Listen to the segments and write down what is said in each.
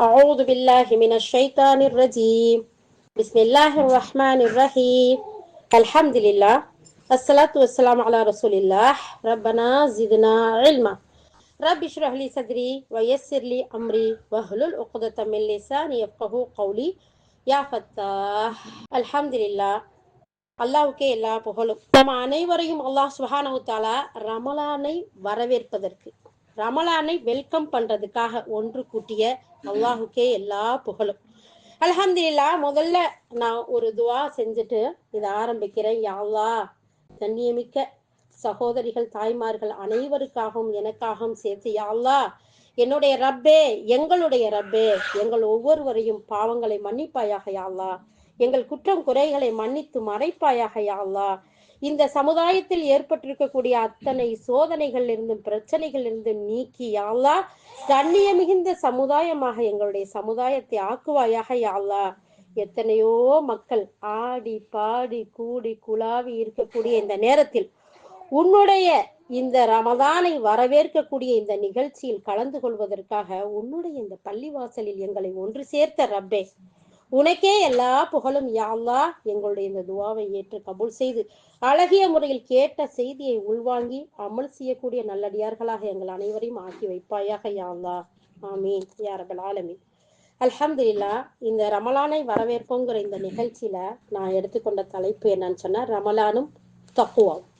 أعوذ بالله من الشيطان الرجيم بسم الله الرحمن الرحيم الحمد لله الصلاة والسلام على رسول الله ربنا زدنا علما رب اشرح لي صدري ويسر لي أمري واحلل عقدة من لساني يفقهوا قولي يا فتاح الحمد لله. அல்லாஹ்வுக்கே எல்லா புகழும். நம்ம அனைவரையும் அல்லாஹ் சுப்ஹானஹு தஆலா ரமலானை வரவேற்பதற்கு, ரமலானை வெல்கம் பண்றதுக்காக ஒன்று கூட்டிய அல்லாஹ்வுக்கே எல்லா புகழும். அல்ஹம்துலில்லாஹ். முதல்ல நான் ஒரு துவா செஞ்சுட்டு இதை ஆரம்பிக்கிறேன். யா அல்லாஹ், கண்ணியமிக்க சகோதரிகள் தாய்மார்கள் அனைவருக்காகவும் எனக்காகவும் சேர்த்து யா அல்லாஹ், என்னுடைய ரப்பே, எங்களுடைய ரப்பே, எங்கள் ஒவ்வொருவரையும் பாவங்களை மன்னிப்பாயாக யா அல்லாஹ், எங்கள் குற்றம் குறைகளை மன்னித்து மறைப்பாயாக யா அல்லாஹ். இந்த சமுதாயத்தில் ஏற்பட்டிருக்கக்கூடிய அத்தனை சோதனைகள் இருந்தும் பிரச்சனைகள் இருந்தும் நீக்கி யா அல்லாஹ், கண்ணிய மிகுந்த சமுதாயமாக எங்களுடைய சமுதாயத்தை ஆக்குவாயாக யா அல்லாஹ். எத்தனையோ மக்கள் ஆடி பாடி கூடி குலாவி இருக்கக்கூடிய இந்த நேரத்தில் உன்னுடைய இந்த ரமதானை வரவேற்கக்கூடிய இந்த நிகழ்ச்சியில் கலந்து கொள்வதற்காக உன்னுடைய இந்த பள்ளிவாசலில் எங்களை ஒன்று சேர்த்த ரப்பே, உனக்கே எல்லா புகழும் யா அல்லாஹ். எங்களுடைய இந்த துவாவை ஏற்று கபூல் செய்து அழகிய முறையில் கேட்ட செய்தியை உள்வாங்கி அமல் செய்யக்கூடிய நல்லடியார்களாக எங்கள் அனைவரையும் ஆக்கி வைப்பாயாக யா அல்லாஹ். ஆமீன் யா ரப்பல் ஆலமீன். அல்ஹம்துலில்லாஹ். இந்த ரமலானை வரவேற்போங்கிற இந்த நிகழ்ச்சியில நான் எடுத்துக்கொண்ட தலைப்பு என்னன்னு சொன்னா, ரமலானும் தக்குவாவும்,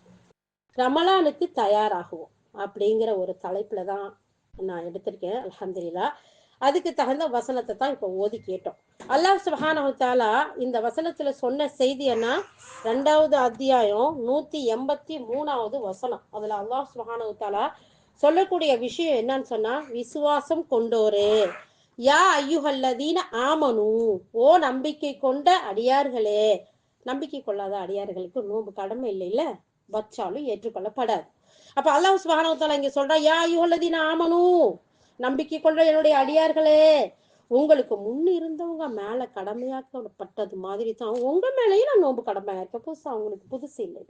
ரமலானுக்கு தயாராகுவோம் அப்படிங்கிற ஒரு தலைப்புல தான் நான் எடுத்திருக்கேன். அல்ஹம்துலில்லாஹ். அதுக்கு தகுந்த வசனத்தை தான் இப்ப ஓதி கேட்டோம். அல்லாஹ் சுப்ஹானஹு தஆலா இந்த வசனத்துல சொன்ன செய்தி என்ன, 2வது அத்தியாயம் 183வது வசனம். அதுல அல்லாஹ் சுப்ஹானஹு தஆலா சொல்லக்கூடிய விஷயம் என்னன்னு சொன்னா, விசுவாசம் கொண்டோரே, யா ஐயுஹல்லதீன ஆமனு, ஓ நம்பிக்கை கொண்ட அடியார்களே. நம்பிக்கை கொள்ளாத அடியார்களுக்கு நோன்பு கடமை இல்லை, இல்ல வச்சாலும் ஏற்றுக்கொள்ளப்படாது. அப்ப அல்லாஹ் சுப்ஹானஹு தஆலா இங்க சொல்றா, யா ஐயுஹல்லதீன ஆமனு, நம்பிக்கை கொண்ட என்னுடைய அடியார்களே, உங்களுக்கு முன் இருந்தவங்க மேல கடமையாக்கப்பட்டது மாதிரி தான் உங்க மேலையும் நான் நோன்பு கடமையாக்க. புதுசா அவங்களுக்கு புதுசு இல்லை.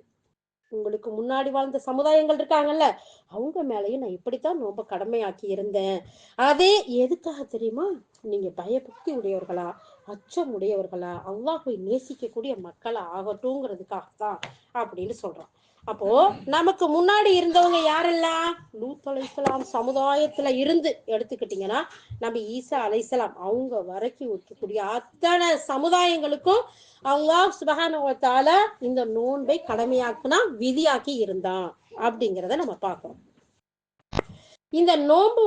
உங்களுக்கு முன்னாடி வாழ்ந்த சமுதாயங்கள் இருக்காங்கல்ல, அவங்க மேலையும் நான் இப்படித்தான் நோன்பு கடமையாக்கி இருந்தேன். அதே எதுக்காக தெரியுமா, நீங்க பயபக்தி உடையவர்களா, அச்சம் உடையவர்களா, அல்லாஹ்வை நேசிக்கக்கூடிய மக்களா ஆகட்டும்ங்கிறதுக்காகத்தான் அப்படின்னு சொல்றான். அப்போ நமக்கு முன்னாடி இருந்தவங்க யாரெல்லாம், லூத் அலைஹிஸ்ஸலாம் சமுதாயத்துல இருந்து எடுத்துக்கிட்டீங்கன்னா நபி ஈசா அலைஹிஸ்ஸலாம் அவங்க வரைக்கும் இருக்கக்கூடிய அத்தனை சமுதாயங்களுக்கும் அல்லாஹ் சுப்ஹானஹு வ தஆலா இந்த நோன்பை கடமையாக்குனா, விதியாக்கி இருந்தான் அப்படிங்கிறத நம்ம பார்க்கிறோம். இந்த நோன்பு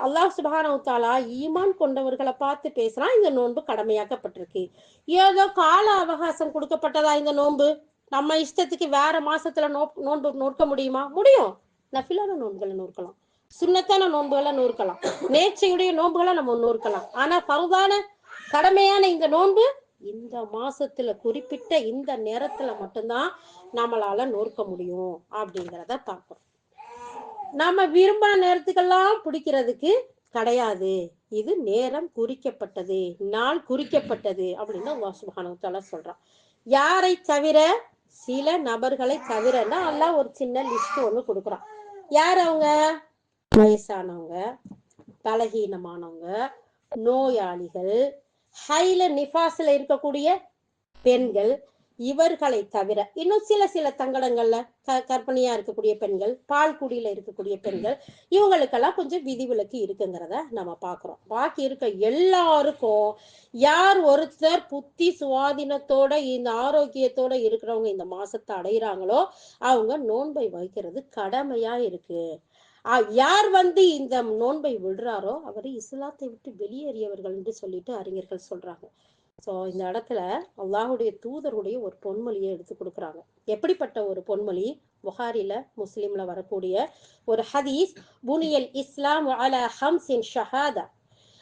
அல்லாஹ் சுப்ஹானஹு வ தஆலா ஈமான் கொண்டவர்களை பார்த்து பேசுறான். இந்த நோன்பு கடமையாக்கப்பட்டிருக்கு. ஏதோ கால அவகாசம் கொடுக்கப்பட்டதா இந்த நோன்பு? நம்ம இஷ்டத்துக்கு வேற மாசத்துல நோன்பு நோக்க முடியுமா? முடியும். நஃபிலான நோன்புகளை நோக்கலாம், சுன்னத்தான நோன்புகளை நோக்கலாம், நேர்ச்சையுடைய நோன்புகளை நம்ம நோக்கலாம். ஆனா பரதான கடமையான இந்த நோன்பு இந்த மாசத்துல குறிப்பிட்ட இந்த நேரத்துல மட்டும்தான் நம்மளால நோக்க முடியும் அப்படிங்கிறத பார்க்கிறோம். நம்ம விரும்பின நேரத்துக்கெல்லாம் பிடிக்கிறதுக்கு கிடையாது. இது நேரம் குறிக்கப்பட்டது, நாள் குறிக்கப்பட்டது அப்படின்னு அல்லாஹ் சுப்ஹானஹு வ தஆலா சொல்றான். யாரை தவிர, சில நபர்களை தவிரன்னா அல்லாஹ் ஒரு சின்ன லிஸ்ட் ஒண்ணு கொடுக்குறான். யார் அவங்க? வயசானவங்க, பலகீனமானவங்க, நோயாளிகள், ஹைல நிஃபாஸ்ல இருக்கக்கூடிய பெண்கள், இவர்களை தவிர இன்னும் சில தங்கடங்கள்ல கர்ப்பிணியா இருக்கக்கூடிய பெண்கள், பால் குடியில இருக்கக்கூடிய பெண்கள், இவங்களுக்கெல்லாம் கொஞ்சம் விதிவிலக்கு இருக்குங்கிறத நம்ம பாக்குறோம். பாக்கி இருக்க எல்லாருக்கும், யார் ஒருத்தர் புத்தி சுவாதீனத்தோட இந்த ஆரோக்கியத்தோட இருக்கிறவங்க இந்த மாசத்தை அடைகிறாங்களோ அவங்க நோன்பை வைக்கிறது கடமையா இருக்கு. யார் இந்த நோன்பை விடுறாரோ அவர் இஸ்லாத்தை விட்டு வெளியேறியவர்கள் என்று சொல்லிட்டு அறிஞர்கள் சொல்றாங்க. சோ இந்த இடத்துல அல்லாஹுடைய தூதருடைய ஒரு பொன்மொழியை எடுத்து கொடுக்குறாங்க. எப்படிப்பட்ட ஒரு பொன்மொழி? புகாரில முஸ்லிம்ல வரக்கூடிய ஒரு ஹதீஸ். புனியல் இஸ்லாம் அலா ஹம்ஸின் ஷஹாதா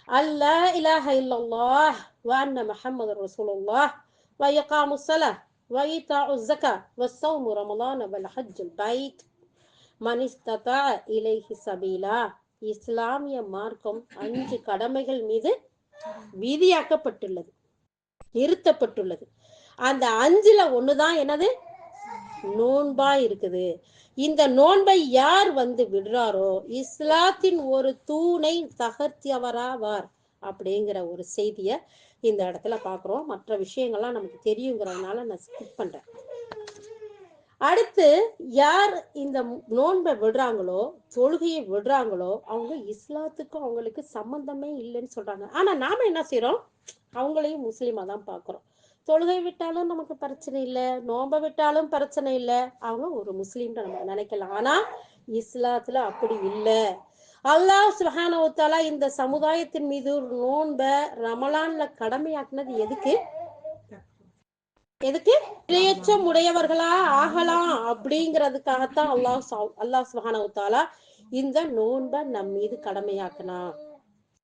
அல்லா இலாஹ இல்லல்லாஹ் வ அன்ன முஹம்மதுர் ரசூலுல்லாஹ் வ இகாமுஸ் ஸலாஹ் வ ஈதாஉஸ் ஸகாத் வ ஸௌமு ரமலான் வல் ஹஜ்ஜுல் பைத் மன் இஸ்ததா இலைஹி சபீலா. இஸ்லாமிய மார்க்கம் 5 கடமைகள் மீது விதியாக்கப்பட்டுள்ளது, நிறுத்தப்பட்டுள்ளது. அந்த 5ல ஒண்ணுதான் என்னது? நோன்பா இருக்குது. இந்த நோன்பை யார் விடுறாரோ இஸ்லாத்தின் ஒரு தூணை தகர்த்தியவராவார் அப்படிங்கிற ஒரு செய்திய இந்த இடத்துல பாக்குறோம். மற்ற விஷயங்கள்லாம் நமக்கு தெரியுங்கிறதுனால நான் ஸ்கிப் பண்றேன். அடுத்து யார் இந்த நோன்பை விடுறாங்களோ, தொழுகையை விடுறாங்களோ, அவங்க இஸ்லாத்துக்கும் அவங்களுக்கு சம்பந்தமே இல்லைன்னு சொல்றாங்க. ஆனா நாம என்ன செய்யறோம்? அவங்களையும் முஸ்லீமா தான் பாக்குறோம். தொழுகை விட்டாலும் நமக்கு பிரச்சனை இல்லை, நோன்பை விட்டாலும் பிரச்சனை இல்லை, அவங்க ஒரு முஸ்லீம் நம்ம நினைக்கலாம். ஆனா இஸ்லாத்துல அப்படி இல்லை. அல்லாஹ் சுப்ஹானஹு வ தஆலா இந்த சமுதாயத்தின் மீது நோன்பை ரமலான்ல கடமையாக்குனது எதுக்கு? இரையச்சம் உடையவர்களா ஆகலாம் அப்படிங்கிறதுக்காகத்தான் அல்லாஹ் சுப்ஹானஹு வ தஆலா இந்த நோன்பை நம் மீது கடமையாக்குனா.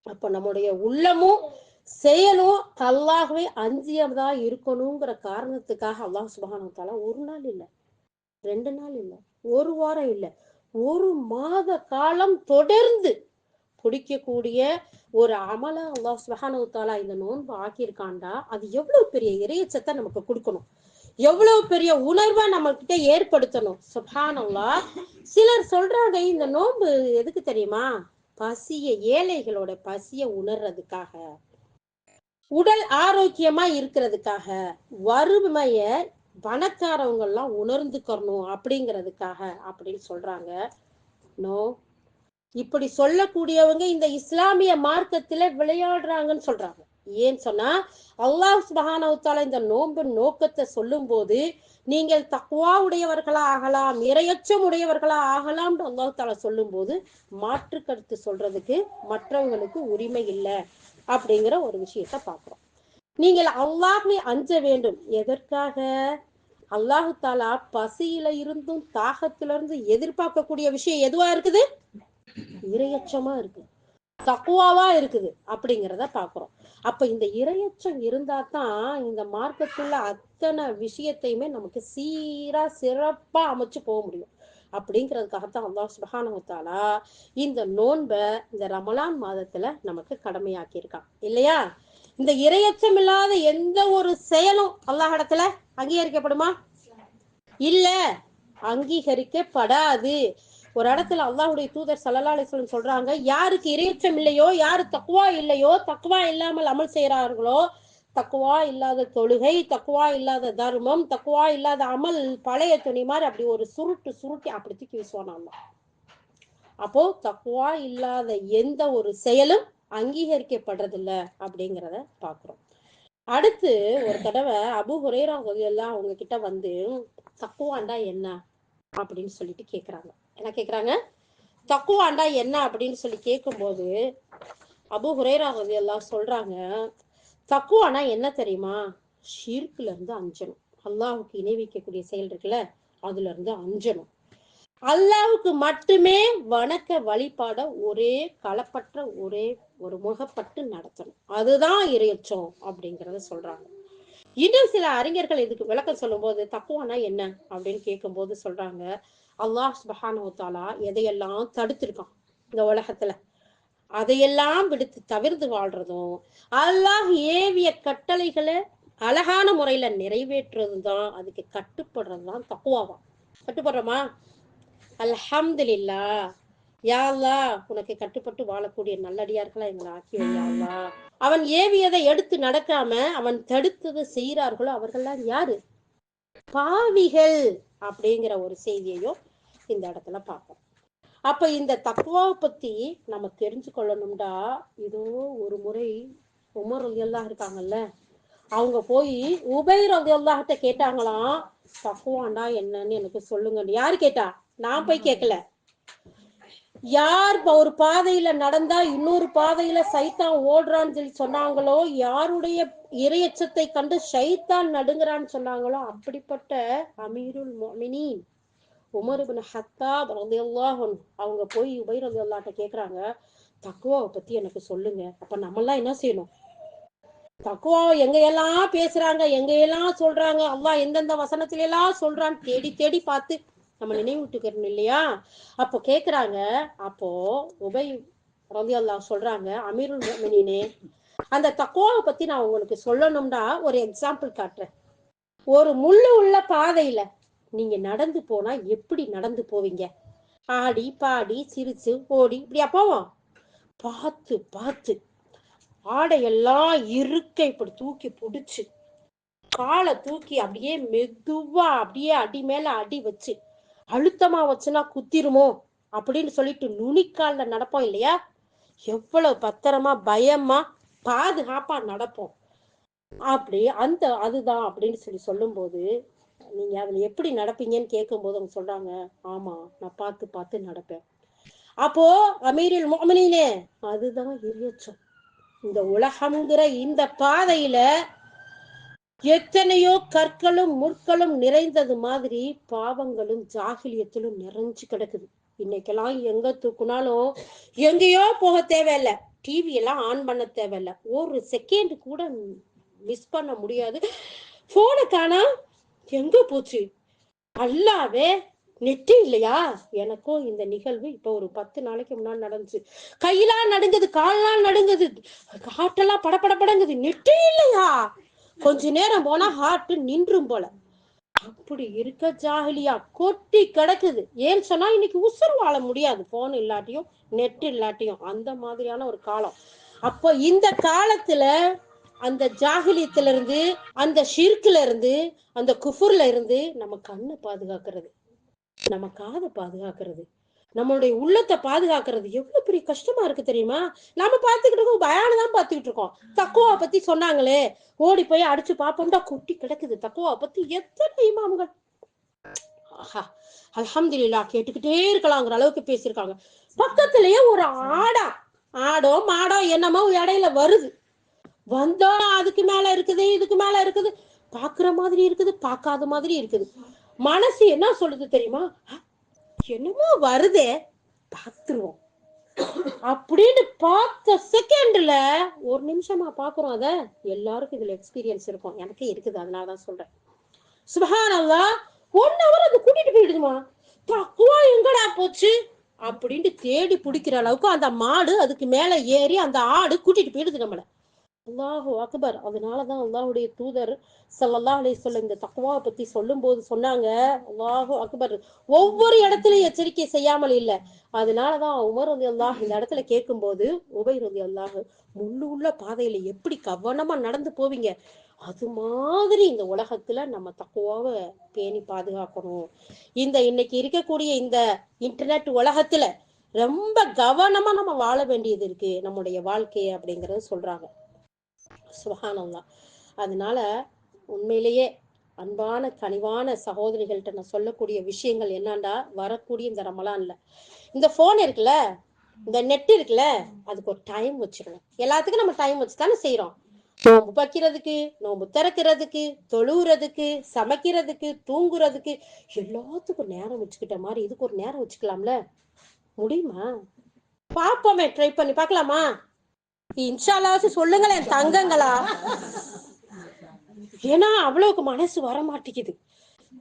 அப்ப நம்முடைய உள்ளமும் செயலும் அல்லாஹ்வை அஞ்சியதா இருக்கணுங்கிற காரணத்துக்காக அல்லாஹ் சுப்ஹானஹு வ தஆலா ஒரு நாள் இல்ல, 2 நாள் இல்ல, ஒரு வாரம் இல்ல, ஒரு மாத காலம் தொடர்ந்து பிடிக்கக்கூடிய ஒரு அமல அல்லாஹ் சுப்ஹானஹு வ தஆலா இந்த நோன்பு ஆக்கியிருக்காண்டா, அது எவ்வளவு பெரிய இறையச்சத்தை நமக்கு கொடுக்கணும், எவ்வளவு பெரிய உணர்வை நம்ம கிட்ட ஏற்படுத்தணும். சுப்ஹானல்லாஹ். சிலர் சொல்றாங்க இந்த நோன்பு எதுக்கு தெரியுமா? பசிய, ஏழைகளோட பசிய உணர்றதுக்காக, உடல் ஆரோக்கியமா இருக்கிறதுக்காக, வறுமைய பணக்காரவங்க எல்லாம் உணர்ந்துக்கணும் அப்படிங்கிறதுக்காக அப்படின்னு சொல்றாங்க. நோ, இப்படி சொல்லக்கூடியவங்க இந்த இஸ்லாமிய மார்க்கத்துல விளையாடுறாங்கன்னு சொல்றாங்க. ஏன்னு சொன்னா அல்லாஹ் சுப்ஹானஹு வ தஆலா இந்த நோன்பு நோக்கத்தை சொல்லும் போது நீங்கள் தக்வா உடையவர்களா ஆகலாம், இரையச்சம் உடையவர்களா ஆகலாம் அல்லாஹ் தஆலா சொல்லும் போது மாற்று கருத்து சொல்றதுக்கு மற்றவங்களுக்கு உரிமை இல்லை அப்படிங்கிற ஒரு விஷயத்த பாக்குறோம். நீங்கள் அல்லாஹ்வை அஞ்ச வேண்டும். எதற்காக? அல்லாஹு தாலா பசியில இருந்தும் தாகத்திலிருந்து எதிர்பார்க்கக்கூடிய விஷயம் எதுவா இருக்குது? இரையச்சமா இருக்கு, தக்குவாவா இருக்குது அப்படிங்கிறத பாக்குறோம். அப்ப இந்த இரையச்சம் இருந்தா தான் இந்த மார்க்கத்துள்ள அத்தனை விஷயத்தையுமே நமக்கு சீரா சிறப்பா அமைச்சு போக முடியும். அப்படிங்கிறதுக்காகத்தான் அல்லாஹ் சுப்ஹானஹு வ தஆலா இந்த நோன்பை இந்த ரமலான் மாதத்துல நமக்கு கடமையாக்கி இருக்கான் இல்லையா? இந்த இரையச்சம் இல்லாத எந்த ஒரு செயலும் அல்லாஹ் இடத்துல அங்கீகரிக்கப்படுமா? இல்ல, அங்கீகரிக்கப்படாது. ஒரு இடத்துல அல்லாஹ்வுடைய தூதர் ஸல்லல்லாஹு அலைஹி வஸல்லம் சொல்றாங்க, யாருக்கு இரையச்சம் இல்லையோ, யாரு தக்வா இல்லையோ, தக்வா இல்லாமல் அமல் செய்யறார்களோ, தக்குவா இல்லாத தொழுகை, தக்குவா இல்லாத தர்மம், தக்குவா இல்லாத அமல் பழைய துணி மாதிரி அப்படி ஒரு சுருட்டி அப்படி தூக்கி வீசுவானாம். அப்போ தக்குவா இல்லாத எந்த ஒரு செயலும் அங்கீகரிக்கப்படுறதில்ல அப்படிங்கிறத பாக்குறோம். அடுத்து ஒரு தடவை அபூ ஹுரைரா ரலியல்லாஹு அவங்க கிட்ட தக்குவாண்டா என்ன அப்படின்னு சொல்லிட்டு கேக்குறாங்க. என்ன கேக்குறாங்க? தக்குவாண்டா என்ன அப்படின்னு சொல்லி கேட்கும்போது அபூ ஹுரைரா ரலியல்லாஹு சொல்றாங்க, தக்குவானா என்ன தெரியுமா? ஷிர்க்ல இருந்து அஞ்சணும், அல்லாஹுக்கு இணை வைக்கக்கூடிய செயல் இருக்குல்ல, அதுல இருந்து அஞ்சணும், அல்லாஹுக்கு மட்டுமே வணக்க வழிபாட ஒரே களப்பற்ற ஒரே ஒரு முகப்பட்டு நடத்தணும், அதுதான் இரையச்சம் அப்படிங்கறத சொல்றாங்க. இன்னும் சில அறிஞர்கள் இதுக்கு விளக்கம் சொல்லும் போது தக்குவானா என்ன அப்படின்னு கேட்கும் போது சொல்றாங்க, அல்லாஹ் சுப்ஹானஹு வ தஆலா எதையெல்லாம் தடுத்திருக்கான் இந்த உலகத்துல அதையெல்லாம் விடுத்து தவிர்த்து வாழ்றதும், அல்லாஹ் ஏவிய கட்டளைகளை அழகான முறையில நிறைவேற்றுறதுதான், அதுக்கு கட்டுப்படுறதுதான் தக்குவாவா. கட்டுப்படுறோமா? அல்ஹம்துலில்லாஹ். யா அல்லாஹ், உனக்கு கட்டுப்பட்டு வாழக்கூடிய நல்லடியார்களா எங்களை ஆக்கி வை யா அல்லாஹ். அவன் ஏவியதை எடுத்து நடக்காம அவன் தடுத்தது செய்கிறார்களோ அவர்கள்லாம் யாரு? பாவிகள் அப்படிங்கிற ஒரு செய்தியையும் இந்த இடத்துல பார்ப்போம். அப்ப இந்த தக்வாவை பத்தி நம்ம தெரிஞ்சு கொள்ளணும்டா, இதோ ஒரு முறை உமர் ரலியல்லாஹு இருக்காங்கல்ல, அவங்க போய் உபை ரலியல்லாஹு கிட்ட கேட்டாங்களாம், தக்வாண்டா என்னன்னு எனக்கு சொல்லுங்க. யாரு கேட்டா? நான் போய் கேட்கல. யார் ஒரு பாதையில நடந்தா இன்னொரு பாதையில சைத்தான் ஓடுறான்னு சொல்லி சொன்னாங்களோ, யாருடைய இரையச்சத்தை கண்டு ஷைத்தான் நடுங்குறான்னு சொன்னாங்களோ, அப்படிப்பட்ட அமீருல் முஃமினீன் உமர் இப்னு ஹத்தாப் ரலியல்லாஹு அன்ஹு அவங்க போய் உபை ரலியல்லாஹு கேக்குறாங்க, தக்வாவை பத்தி எனக்கு சொல்லுங்க. அப்ப நம்ம எல்லாம் என்ன செய்யணும்? தக்வாவை எங்கையெல்லாம் பேசுறாங்க, எங்கையெல்லாம் சொல்றாங்க, அல்லாஹ் எந்தெந்த வசனத்தில எல்லாம் சொல்றான்னு தேடி தேடி பார்த்து நம்ம நினைவுட்டுக்கணும் இல்லையா? அப்போ கேக்குறாங்க. அப்போ உபை ரலியல்லாஹு சொல்றாங்க, அமீருல் முஃமினீனே, அந்த தக்வாவை பத்தி நான் உங்களுக்கு சொல்லணும்னா ஒரு எக்ஸாம்பிள் காட்டுறேன். ஒரு முள்ளு உள்ள பாதையில நீங்க நடந்து போனா எப்படி நடந்து போவீங்க? ஆடி பாடி சிரிச்சு ஓடி இப்படியா போவோம்? பார்த்து பார்த்து ஆடையெல்லாம் இருக்கை இப்படி தூக்கி பிடிச்சு, காலை தூக்கி அப்படியே மெதுவா அப்படியே அடி மேல அடி வச்சு, அழுத்தமா வச்சுனா குத்திருமோ அப்படின்னு சொல்லிட்டு நுனிக்கால நடப்போம் இல்லையா? எவ்வளவு பத்திரமா பயமா பாதுகாப்பா நடப்போம். அப்படி அதுதான் அப்படின்னு சொல்லும் போது, நீங்க அதுல எப்படி நடப்பீங்கன்னு கேட்கும் போது அவங்க சொல்றாங்க, ஆமா நான் பார்த்து பார்த்து நடப்பேன். அப்போ அமீருல் முஃமினீனே, அதுதான் இறையச்சம். இந்த உலகம்ங்கிற இந்த பாதையில எத்தனையோ கற்களும் முற்களும் நிறைந்தது மாதிரி பாவங்களும் ஜாகிலியத்திலும் நிறைஞ்சு கிடக்குது. இன்னைக்கெல்லாம் எங்க தூக்குனாலும் எங்கேயோ போக தேவையில்ல, டிவி எல்லாம் ஆன் பண்ண தேவையில்ல, ஒரு செகண்ட் கூட மிஸ் பண்ண முடியாது. போனை காணா, எங்க போச்சு? அல்லாவே நெட்டு இல்லையா? எனக்கும் இந்த நிகழ்வு இப்ப ஒரு 10 நாளைக்கு முன்னாடி நடந்துச்சு. கையெல்லாம் நடுங்குது, காலெல்லாம் நடுங்குது, ஹார்ட்டெல்லாம் படபடபடங்குது. நெட்டு இல்லையா? கொஞ்ச நேரம் போனா ஹார்ட் நின்றும் போல. அப்படி இருக்க ஜாகிலியா கொட்டி கிடக்குது. ஏன்னு சொன்னா இன்னைக்கு உசுறு வாழ முடியாது, போன் இல்லாட்டியும் நெட் இல்லாட்டியும். அந்த மாதிரியான ஒரு காலம். அப்போ இந்த காலத்துல அந்த ஜாகிலியத்துல இருந்து, அந்த ஷிர்க்ல இருந்து, அந்த குஃபுர்ல இருந்து நம்ம கண்ணை பாதுகாக்கிறது, நம்ம காதை பாதுகாக்கிறது, நம்மளுடைய உள்ளத்தை பாதுகாக்கிறது எவ்வளவு பெரிய கஷ்டமா இருக்கு தெரியுமா? நம்ம பார்த்துக்கிட்டு இருக்கோம், பயானு தான் பார்த்துக்கிட்டு இருக்கோம். தக்குவா பத்தி சொன்னாங்களே, ஓடி போய் அடிச்சு பார்ப்போம்டா கொட்டி கிடக்குது. தக்குவா பத்தி எத்தனை இமாம்கள் அல்ஹம்துலில்லாஹ் கேட்டுக்கிட்டே இருக்கலாங்கிற அளவுக்கு பேசியிருக்காங்க. பக்கத்திலேயே ஒரு ஆடோ மாடோ என்னமோ இடையில வருது. வந்தோம், அதுக்கு மேல இருக்குது, இதுக்கு மேல இருக்குது, பாக்குற மாதிரி இருக்குது, பார்க்காத மாதிரி இருக்குது. மனசு என்ன சொல்லுது தெரியுமா? என்னமோ வருதே, பார்த்துருவோம் அப்படின்னு பார்த்த செகண்ட்ல ஒரு நிமிஷமா பாக்குறோம். அத எல்லாருக்கும் இதுல எக்ஸ்பீரியன்ஸ் இருக்கும், எனக்கு இருக்குது, அதனாலதான் சொல்றேன். சுப்ஹானல்லாஹ், 1 hour அது கூட்டிட்டு போயிடுதுமா. தக்குவா எங்கடா போச்சு அப்படின்ட்டு தேடி பிடிக்கிற அளவுக்கு அந்த மாடு அதுக்கு மேல ஏறி அந்த ஆடு கூட்டிட்டு போயிடுது நம்மள. அல்லாஹு அக்பர். அதனாலதான் அல்லாஹுடைய தூதர் ஸல்லல்லாஹு அலைஹி வஸல்லம் இந்த தக்வாவை பத்தி சொல்லும் போது சொன்னாங்க, அல்லாஹு அக்பர், ஒவ்வொரு இடத்துலயும் எச்சரிக்கை செய்யாமல் இல்லை. அதனாலதான் உமர் ரலியல்லாஹு இந்த இடத்துல கேட்கும் போது, உபை ரலியல்லாஹு, முள்ளு உள்ள பாதையில எப்படி கவனமா நடந்து போவீங்க, அது மாதிரி இந்த உலகத்துல நம்ம தக்குவாவை பேணி பாதுகாக்கணும். இன்னைக்கு இருக்கக்கூடிய இந்த இன்டர்நெட் உலகத்துல ரொம்ப கவனமா நம்ம வாழ வேண்டியது இருக்கு நம்முடைய வாழ்க்கையை அப்படிங்கறது சொல்றாங்க. சுப்ஹானல்லாஹ். அதனால உண்மையிலேயே அன்பான கனிவான சகோதரிகள்கிட்ட நான் சொல்லக்கூடிய விஷயங்கள் என்னன்னா, வரக்கூடிய இந்த ரமலான்ல இந்த போன் இருக்குல்ல, இந்த நெட் இருக்குல்ல, அதுக்கு ஒரு டைம் வச்சிடணும். எல்லாத்துக்கும் நம்ம டைம் வச்சுதானே செய்யறோம். நோம்பு வைக்கிறதுக்கு, நோம்பு திறக்கிறதுக்கு, தொழுகிறதுக்கு, சமைக்கிறதுக்கு, தூங்குறதுக்கு, எல்லாத்துக்கும் நேரம் வச்சுக்கிட்ட மாதிரி இதுக்கு ஒரு நேரம் வச்சுக்கலாம்ல? முடியுமா? பாப்போமே, ட்ரை பண்ணி பார்க்கலாமா? இன்ஷா அல்லாஹ் சொல்லுங்களேன் தங்கங்களா. ஏன்னா அவ்வளவுக்கு மனசு வர மாட்டேங்குது,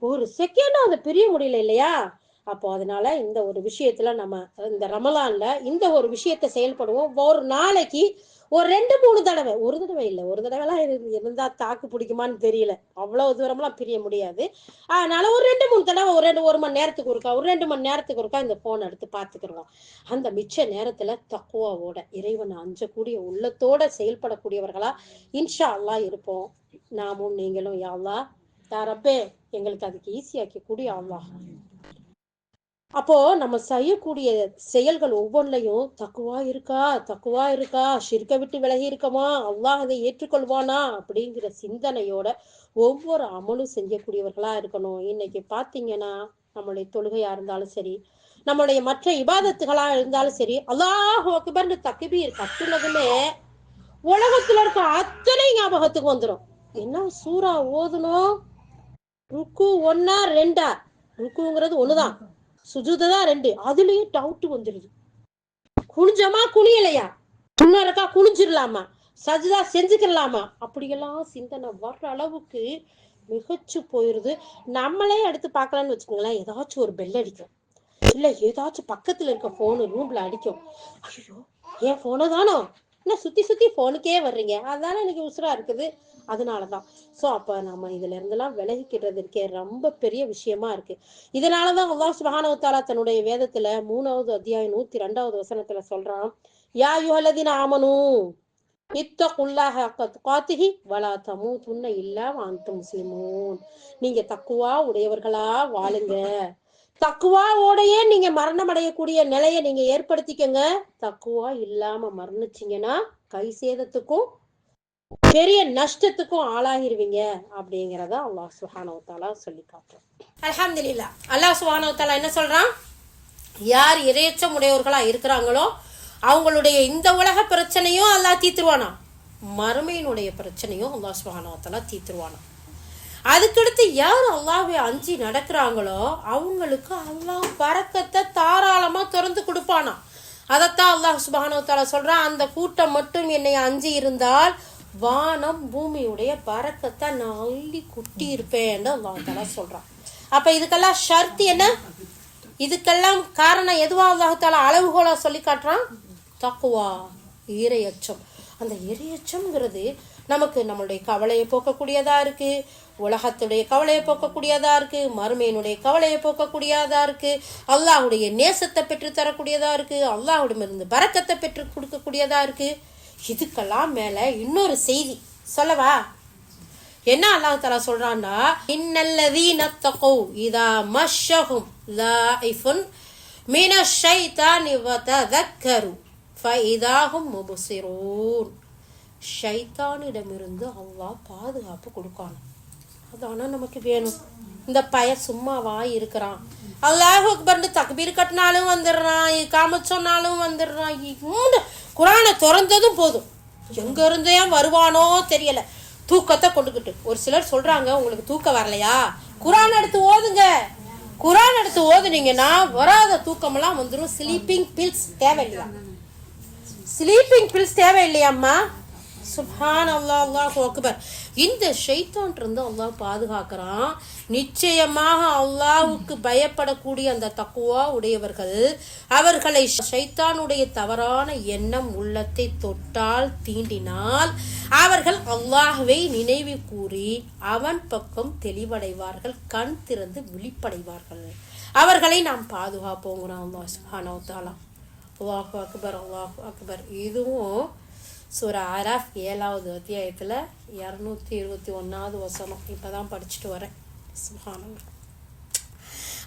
ஒரு செகண்ட் அதை பிரிய முடியல இல்லையா? அப்போ அதனால இந்த ஒரு விஷயத்துல நம்ம இந்த ரமலான்ல இந்த ஒரு விஷயத்த செயல்படுவோம். ஒரு நாளைக்கு ஒரு 2-3 தடவை, ஒரு தடவை இல்லை, ஒரு தடவை எல்லாம் இருந்தா தாக்கு பிடிக்குமான்னு தெரியல, அவ்வளவு தூரம்லாம் பிரிய முடியாது. அதனால ஒரு 2-3 தடவை, ஒரு மணி நேரத்துக்கு ஒருக்கா, ஒரு 2 மணி நேரத்துக்கு ஒருக்கா இந்த போன் எடுத்து பார்த்துக்கிறோம். அந்த மிச்ச நேரத்துல தக்குவாவோட, இறைவனை அஞ்சக்கூடிய உள்ளத்தோட செயல்படக்கூடியவர்களா இன்ஷா அல்லாஹ் இருப்போம். நாமும் நீங்களும். யா அல்லாஹ், யா ரப்பே, எங்களுக்கு அதுக்கு ஈஸியாக்கி கூடிய அல்லாஹ். அப்போ நம்ம செய்யக்கூடிய செயல்கள் ஒவ்வொன்றையும் தக்குவா இருக்கா, ஷிர்க விட்டு விலகி இருக்கமா, அல்லாஹ் அதை ஏற்றுக்கொள்வானா அப்படிங்கிற சிந்தனையோட ஒவ்வொரு அமலும் செய்யக்கூடியவர்களா இருக்கணும். இன்னைக்கு பாத்தீங்கன்னா நம்மளுடைய தொழுகையா இருந்தாலும் சரி, நம்மளுடைய மற்ற இபாதத்துகளா இருந்தாலும் சரி, அல்லாஹ் அக்பர்னு தக்பீர் கத்துனதுமே உலகத்துல இருக்க அத்தனை ஞாபகத்துக்கு வந்துடும். என்ன சூறா ஓதணும்? ருக்கு 1 2, ருக்குங்கிறது 1தான், சுஜூதுதான் 2. அதுலயும் டவுட் வந்துருது. குனிஞ்சமா குனியலையா, இன்னொருக்கா குனிஞ்சிடலாமா, சஜ்தா செஞ்சுக்கலாமா, அப்படியெல்லாம் சிந்தனை வர்ற அளவுக்கு மிகச்சு போயிருது. நம்மளே எடுத்து பார்க்கலான்னு வச்சுக்கோங்களேன், ஏதாச்சும் ஒரு பெல் அடிக்கும், இல்ல ஏதாச்சும் பக்கத்துல இருக்க போனு ரூம்ல அடிக்கும். ஐயோ, என் போனை தானோ, என்ன சுற்றி ஃபோனுக்கே வர்றீங்க, அதுதானே இன்னைக்கு உசுரா இருக்குது. அதனால தான். ஸோ அப்போ நம்ம இதுல இருந்தெல்லாம் விலகிக்கிறது இருக்கே ரொம்ப பெரிய விஷயமா இருக்கு. இதனால தான் அல்லாஹ் சுப்ஹானஹு வ தஆலா தன்னுடைய வேதத்துல 3வது அத்தியாயம் 102வது வசனத்துல சொல்றான், யா அய்யுஹல்லதீன ஆமனூ இத்தகுல்லாஹ ஹக்க துகாத்திஹி வலா தமூதுன்ன இல்லா வ அன்தும் முஸ்லிமூன். நீங்க தக்குவா உடையவர்களா வாழுங்க. தக்குவாவோடையே நீங்க மரணம் அடையக்கூடிய நிலையை நீங்க ஏற்படுத்திக்கங்க. தக்குவா இல்லாம மரணிச்சீங்கன்னா கை சேதத்துக்கும் பெரிய நஷ்டத்துக்கும் ஆளாகிருவீங்க அப்படிங்கிறத அல்லாஹ் சுப்ஹானஹு வ தஆலா சொல்லி காட்டுறான். அல்ஹம்துலில்லாஹ். அல்லாஹ் சுப்ஹானஹு வ தஆலா என்ன சொல்றான், யார் இறையச்சம் உடையவர்களா இருக்கிறாங்களோ அவங்களுடைய இந்த உலக பிரச்சனையும் அல்லாஹ் தீர்த்துருவானா, மறுமையினுடைய பிரச்சனையும் அல்லாஹ் சுப்ஹானஹு வ தஆலா தீர்த்துருவானா. அதுக்கடுத்து யார் அல்லாஹ்வை அஞ்சி நடக்கிறாங்களோ அவங்களுக்கு அல்லாஹ் பரக்கத்தை தாராளமா திறந்து கொடுப்பானா. அதைத்தான் அல்லாஹ் சுப்ஹானஹு வ தஆலா சொல்றான், அந்த கூட்டம் மட்டும் என்னை அஞ்சி இருந்தால் வானம் பூமியுடைய பரக்கத்தை நான் அள்ளி குட்டி இருப்பேன்னு அல்லாஹ் தஆலா சொல்றான். அப்ப இதுக்கெல்லாம் ஷர்த் என்ன? இதுக்கெல்லாம் காரணம் எதுவா அல்லாஹ் தஆலா அளவுகோலா சொல்லி காட்டுறான்? தக்குவா, இறையச்சம். அந்த இறையச்சம்ங்கிறது நமக்கு நம்மளுடைய கவலையை போக்கக்கூடியதா இருக்கு, உலகத்துடைய கவலையை போக்கக்கூடியதா இருக்கு, மறுமையினுடைய கவலையை போக்கக்கூடியதா இருக்கு, அல்லாஹுடைய நேசத்தை பெற்று தரக்கூடியதா இருக்கு, அல்லாஹுடமிருந்து பரக்கத்தை பெற்று கொடுக்கக்கூடியதா இருக்கு. இதுக்கெல்லாம் மேல இன்னொரு செய்தி சொல்லவா? என்ன அல்லாஹ் தஆலா சொல்றான்னா, இன்னல்லதீன தகூ இதா மஷ்ஷஹும் லாயிஃபுன் மினஷ் ஷைத்தானி வததக்கரு ஃபஇதாஹும் முப்சிரூன். ஷைத்தானிடமிருந்து அல்லாஹ் பாதுகாப்பு கொடுக்கானு. அதான நமக்கு வேணும். இந்த பய சும்மாவா இருக்கிறான், அல்லாஹ் அக்பர்னு தக்பீர் கட்டினாலும் வந்துடுறான், இகாமத் சொன்னாலும் வந்துடுறான், குரானை திறந்ததும் போதும் எங்க இருந்தே வருவானோ தெரியல, தூக்கத்தை கொண்டுக்கிட்டு. ஒரு சிலர் சொல்றாங்க, உங்களுக்கு தூக்கம் வரலையா குரான் எடுத்து ஓதுங்க. குரான் எடுத்து ஓதுனீங்கன்னா வராத தூக்கமெல்லாம் வந்துடும். ஸ்லீப்பிங் பில்ஸ் தேவையில்லையா? ஸ்லீப்பிங் பில்ஸ் தேவையில்லையாம்மா? சுப்ஹானல்லாஹ், அல்லாஹு அக்பர். இந்த ஷைத்தான் இருந்து அல்லாஹ் பாதுகாக்கிறான். நிச்சயமாக அல்லாஹ்வுக்கு பயப்படக்கூடிய அந்த தக்குவா உடையவர்கள், அவர்களை ஷைத்தானுடைய தவறான எண்ணம் உள்ளத்தை தொட்டால் தீண்டினால் அவர்கள் அல்லாஹ்வை நினைவு கூறி அவன் பக்கம் தெளிவடைவார்கள், கண் திறந்து விழிப்படைவார்கள். அவர்களை நாம் பாதுகாப்போங்கிறான் அல்லாஹ் சுப்ஹானஹு வ தஆலா. அல்லாஹு அக்பர், அல்லாஹு அக்பர். இதுவும் சூரா ஆராஃப் 7வது அத்தியாயத்தில் 221வது வசனம். இப்போதான் படிச்சுட்டு வரேன். சுப்ஹானல்லாஹ்.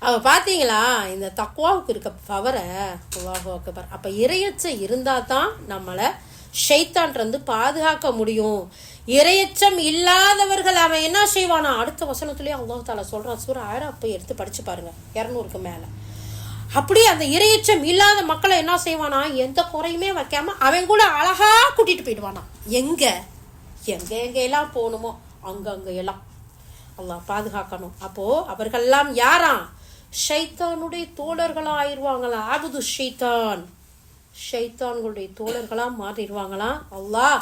அவ பார்த்தீங்களா இந்த தக்வாவுக்கு இருக்க பவரை? அல்லாஹு அக்பர். அப்போ இறையச்சம் இருந்தால் தான் நம்மளை ஷைத்தான்ட்டு பாதுகாக்க முடியும். இறையச்சம் இல்லாதவர்கள் அவன் என்ன செய்வானா? அடுத்த வசனத்துலேயே அல்லாஹ் தஆலா சொல்கிறான். சூரா ஆராஃப் போய் எடுத்து படித்து பாருங்க, 200க்கு மேலே. அப்படியே அந்த இறையச்சம் இல்லாத மக்களை என்ன செய்வானா, எந்த குறையுமே வைக்காம அவன் கூட அழகா கூட்டிட்டு போயிடுவானா. எங்க எல்லாம் போகணுமோ அங்க எல்லாம் அல்லாஹ் பாதுகாக்கணும். அப்போ அவர்கள்லாம் யாரா? ஷைத்தானுடைய தோழர்களா ஆயிடுவாங்களா? ஆபுது ஷைத்தான், ஷைத்தான்களுடைய தோழர்களா மாறிடுவாங்களா? அல்லாஹ்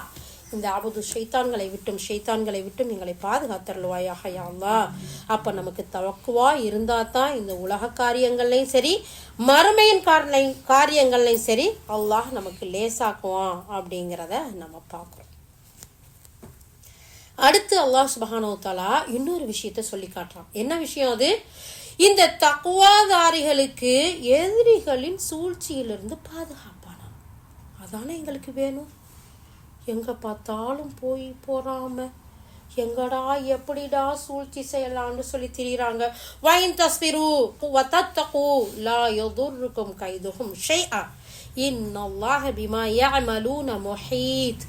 இந்த ஆபுது ஷைத்தான்களை விட்டும் எங்களை பாதுகாத்தருள்வாயாக யா அல்லாஹ். அப்போ நமக்கு தவக்குவா இருந்தால் தான் இந்த உலக காரியங்கள்லையும் சரி, மறுமையின் காரியங்கள்லையும் சரி அல்லாஹ் நமக்கு லேசாக்குவான் அப்படிங்கிறத நம்ம பார்க்குறோம். அடுத்து அல்லாஹ் சுப்ஹானஹு வ தஆலா இன்னொரு விஷயத்த சொல்லி காட்டுறான். என்ன விஷயம் அது? இந்த தக்வாதாரிகளுக்கு எதிரிகளின் சூழ்ச்சியிலிருந்து பாதுகாப்பானா. அதானே எங்களுக்கு வேணும். எங்கே பார்த்தாலும் போய் போறாம எங்கடா எப்படிடா சூழ்ச்சி செய்யலான்னு சொல்லி திரிகிறாங்க. வைன் தஸ்பிரு வதத்தகு லா யதுர்ருக்கும் கைதுஹும் ஷைஆ இன்னல்லாஹ பிமா யஅமலூன முஹீத்.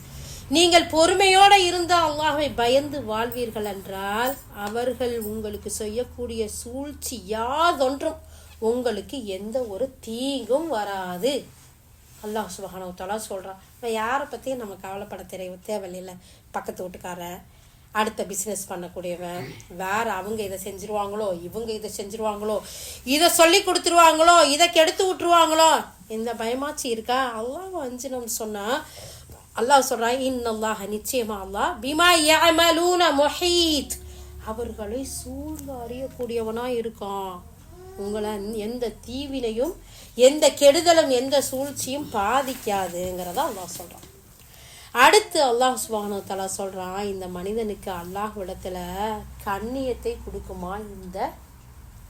நீங்கள் பொறுமையோடு இருந்தால் அல்லாஹ்வை பயந்து வாழ்வீர்கள் என்றால் அவர்கள் உங்களுக்கு செய்யக்கூடிய சூழ்ச்சி யாதொன்றும் உங்களுக்கு எந்த ஒரு தீங்கும் வராது. அல்லாஹ் சுப்ஹானஹு வ தஆலா சொல்கிறான். இப்போ யாரை பற்றியும் நம்ம கவலைப்பட தேவையில்லை. பக்கத்து வீட்டுக்கார, அடுத்த பிஸ்னஸ் பண்ணக்கூடியவன், வேற அவங்க இதை செஞ்சுருவாங்களோ, இவங்க இதை செஞ்சுருவாங்களோ, இதை சொல்லி கொடுத்துருவாங்களோ, இதை கெடுத்து விட்டுருவாங்களோ, இந்த பயமாச்சு இருக்கா? அல்லாஹ் அஞ்சினோம்னு சொன்னால் அல்லாஹ் சொல்கிறான், இன்னல்லாஹ நிச்சயமா அல்லாஹ் பிமா யஅமலூன முஹீத், அவர்களை சூழ்ந்து அறியக்கூடியவனா இருக்கான். உங்களை எந்த தீவினையும் எந்த கெடுதலும் எந்த சூழ்ச்சியும் பாதிக்காதுங்கிறதா அல்லாஹ் சொல்கிறான். அடுத்து அல்லாஹ் சுப்ஹானஹு வ தஆலா சொல்றான், இந்த மனிதனுக்கு அல்லாஹ்விடத்துல கண்ணியத்தை கொடுக்குமா இந்த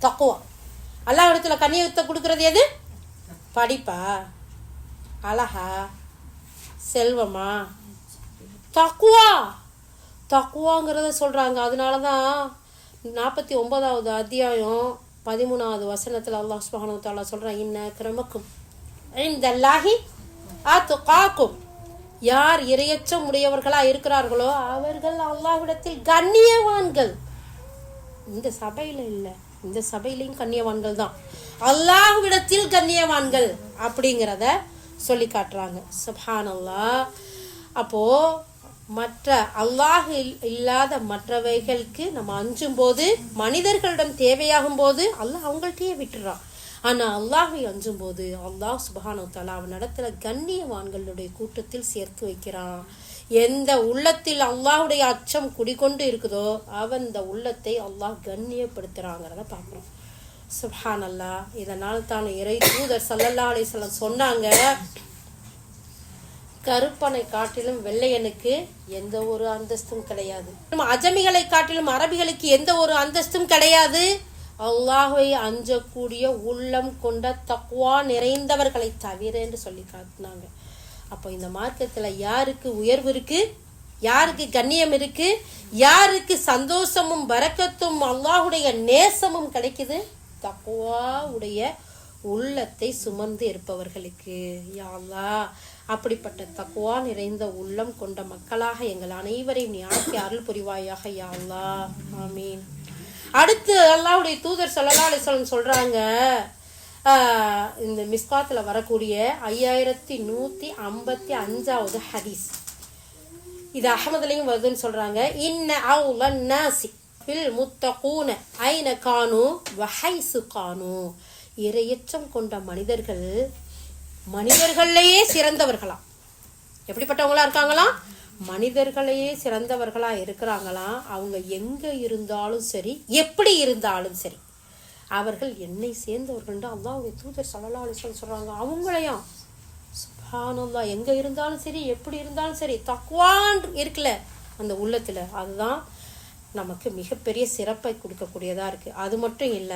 தக்வா. அல்லாஹ்விடத்துல கண்ணியத்தை கொடுக்கறது எது? படிப்பா, அழகா, செல்வமா? தக்வா. தக்வாங்கிறத சொல்றாங்க. அதனாலதான் 49வது அத்தியாயம் 13வது வசனத்துல அல்லாஹ் சுப்ஹானஹு வ தஆலா சொல்றான், இன்ன அக்ரமக்கும் இன்தல்லாஹி அத்காக்கும். யார் இரையச்சம் உடையவர்களா இருக்கிறார்களோ அவர்கள் அல்லாஹ்விடத்தில் கண்ணியவான்கள். இந்த சபையில இல்ல, இந்த சபையிலையும் கண்ணியவான்கள் தான், அல்லாஹ்விடத்தில் கண்ணியவான்கள் அப்படிங்கிறத சொல்லி காட்டுறாங்க. சுப்ஹானல்லாஹ். அப்போ மற்ற அல்லாஹ் இல்லாத மற்றவைகளுக்கு நம்ம அஞ்சும் போது, மனிதர்களிடம் தேவையாகும் போது அல்லாஹ் அவங்கள்ட்டயே விட்டுறான். ஆனா அல்லாஹை அஞ்சும் போது அல்லாஹ் சுப்ஹானஹு வ தஆலா அவனிடத்துல கண்ணியவான்களுடைய கூட்டத்தில் சேர்த்து வைக்கிறான். எந்த உள்ளத்தில் அல்லாஹுடைய அச்சம் குடிக்கொண்டு இருக்குதோ அவன் உள்ளத்தை அல்லாஹ் கண்ணியப்படுத்துறாங்கிறத பார்க்கிறோம். சுப்ஹானல்லாஹ். இதனால் தான் இறை தூதர் ஸல்லல்லாஹு அலைஹி வஸல்லம் சொன்னாங்க, கருப்பனை காட்டிலும் வெள்ளையனுக்கு எந்த ஒரு அந்தஸ்தும் கிடையாது, அஜமிகளை காட்டிலும் அரபிகளுக்கு எந்த ஒரு அந்தஸ்தும் கிடையாது, அல்லாஹ்வை அஞ்சக்கூடிய உள்ளம் கொண்ட தக்வா நிறைந்தவர்களை தவிர என்று சொல்லி காட்டினாங்க. அப்போ இந்த மார்க்கத்துல யாருக்கு உயர்வு இருக்கு, யாருக்கு கண்ணியம் இருக்கு, யாருக்கு சந்தோஷமும் பரக்கத்தும் அல்லாஹுடைய நேசமும் கிடைக்குது? தக்வா உடைய உள்ளத்தை சுமந்து இருப்பவர்களுக்கு. யா அல்லாஹ், அப்படிப்பட்ட தக்வா நிறைந்த உள்ளம் கொண்ட மக்களாக எங்கள் அனைவரையும் நீ ஆக்கி அருள் புரிவாயாக யா அல்லாஹ். ஆமீன். அடுத்து அல்லாஹ்வுடைய தூதர் ஸல்லல்லாஹு அலைஹி வஸல்லம் சொல்றாங்க, இந்த மிஸ்காத்துல வரக்கூடிய 5155வது ஹதீஸ், இது அஹ்மதுலையும் வருதுன்னு சொல்றாங்க. இன்ன அவுலன் நாசி ஃபில் முத்தகூன ஐன கானு வ ஹைசு கானு. இரையச்சம் கொண்ட மனிதர்கள் மனிதர்களையே சிறந்தவர்களாம். எப்படிப்பட்டவங்களா இருக்காங்களாம்? மனிதர்களையே சிறந்தவர்களா இருக்கிறாங்களாம். அவங்க எங்க இருந்தாலும் சரி, எப்படி இருந்தாலும் சரி, அவர்கள் என்னை சேர்ந்தவர்கள் அல்லாஹ்வுடைய தூதர் ஸல்லல்லாஹு அலைஹி வஸல்லம் சொல்றாங்க. அவங்களையும் சுப்ஹானல்லாஹ், எங்க இருந்தாலும் சரி, எப்படி இருந்தாலும் சரி, தக்வான் இருக்குல்ல அந்த உள்ளத்துல, அதுதான் நமக்கு மிகப்பெரிய சிறப்பை கொடுக்கக்கூடியதா இருக்கு. அது மட்டும் இல்ல,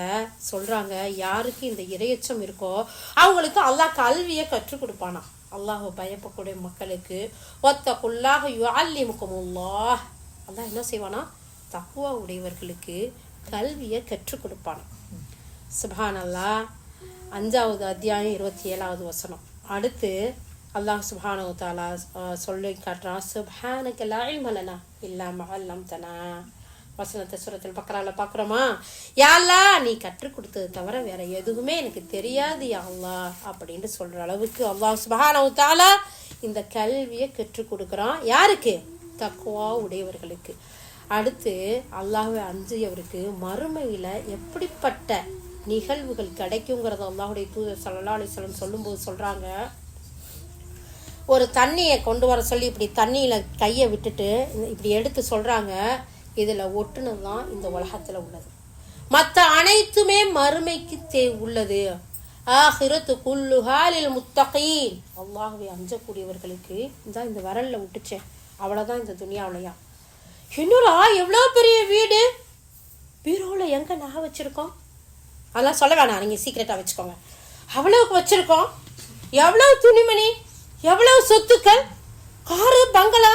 சொல்றாங்க யாருக்கு இந்த இரையச்சம் இருக்கோ அவங்களுக்கு அல்லாஹ் கல்வியை கற்றுக் கொடுப்பானா. அல்லாஹ்வை பயப்படக்கூடிய மக்களுக்கு வத்தகுல்லாஹ யுஅல்லிமுகுமுல்லாஹ், அல்லாஹ் என்ன செய்வானா, தக்வா உடையவர்களுக்கு கல்வியை கற்றுக் கொடுப்பானா. சுப்ஹானல்லாஹ். 5வது அத்தியாயம் 27வது வசனம். அடுத்து அல்லாஹ் சுப்ஹானஹு வ தஆலா சொல்லி காட்டுறான், சுப்ஹானக லா இல்ம லனா இல்லா மா அல்லம்தனா. வசனத்தை சூரத்துல் பக்ரால பார்க்குறோமா? யா அல்லாஹ், நீ கற்றுக் கொடுத்தது தவிர வேற எதுவுமே எனக்கு தெரியாது யா அல்லாஹ் அப்படின்னு சொல்ற அளவுக்கு அல்லாஹ் சுப்ஹானஹு வ தஆலா இந்த கல்வியை கற்றுக் கொடுக்குறான். யாருக்கு? தக்வா உடையவர்களுக்கு. அடுத்து அல்லாஹ்வை அஞ்சியவருக்கு மறுமையில எப்படிப்பட்ட நிகழ்வுகள் கிடைக்குங்கிறத அல்லாஹ்வுடைய தூதர் ஸல்லல்லாஹு அலைஹி வஸல்லம் சொல்லும்போது சொல்றாங்க, ஒரு தண்ணியை கொண்டு வர சொல்லி இப்படி தண்ணியில கையை விட்டுட்டு இப்படி எடுத்து சொல்றாங்க, இதுல ஒட்டுனது தான் இந்த உலகத்துல உள்ளது, மற்ற அனைத்துமே மறுமைக்கு உள்ளது. ஆஹிரத்து குல்லுஹா லில் முத்தகீன். அல்லாஹ்வை அஞ்சக்கூடியவர்களுக்கு இந்த விரல்ல விட்டுச்சேன், அவ்வளவுதான் இந்த துனியாவுலையா. என்னடா எவ்வளவு பெரிய வீடு, பீரோல எங்க நகை வச்சிருக்கோம், அதெல்லாம் சொல்ல வேணாம், நீங்க சீக்கிரட்டா வச்சுக்கோங்க. அவ்வளவுக்கு வச்சிருக்கோம், எவ்வளவு துணிமணி, எவ்வளவு சொத்துக்கள், காரு பங்களா,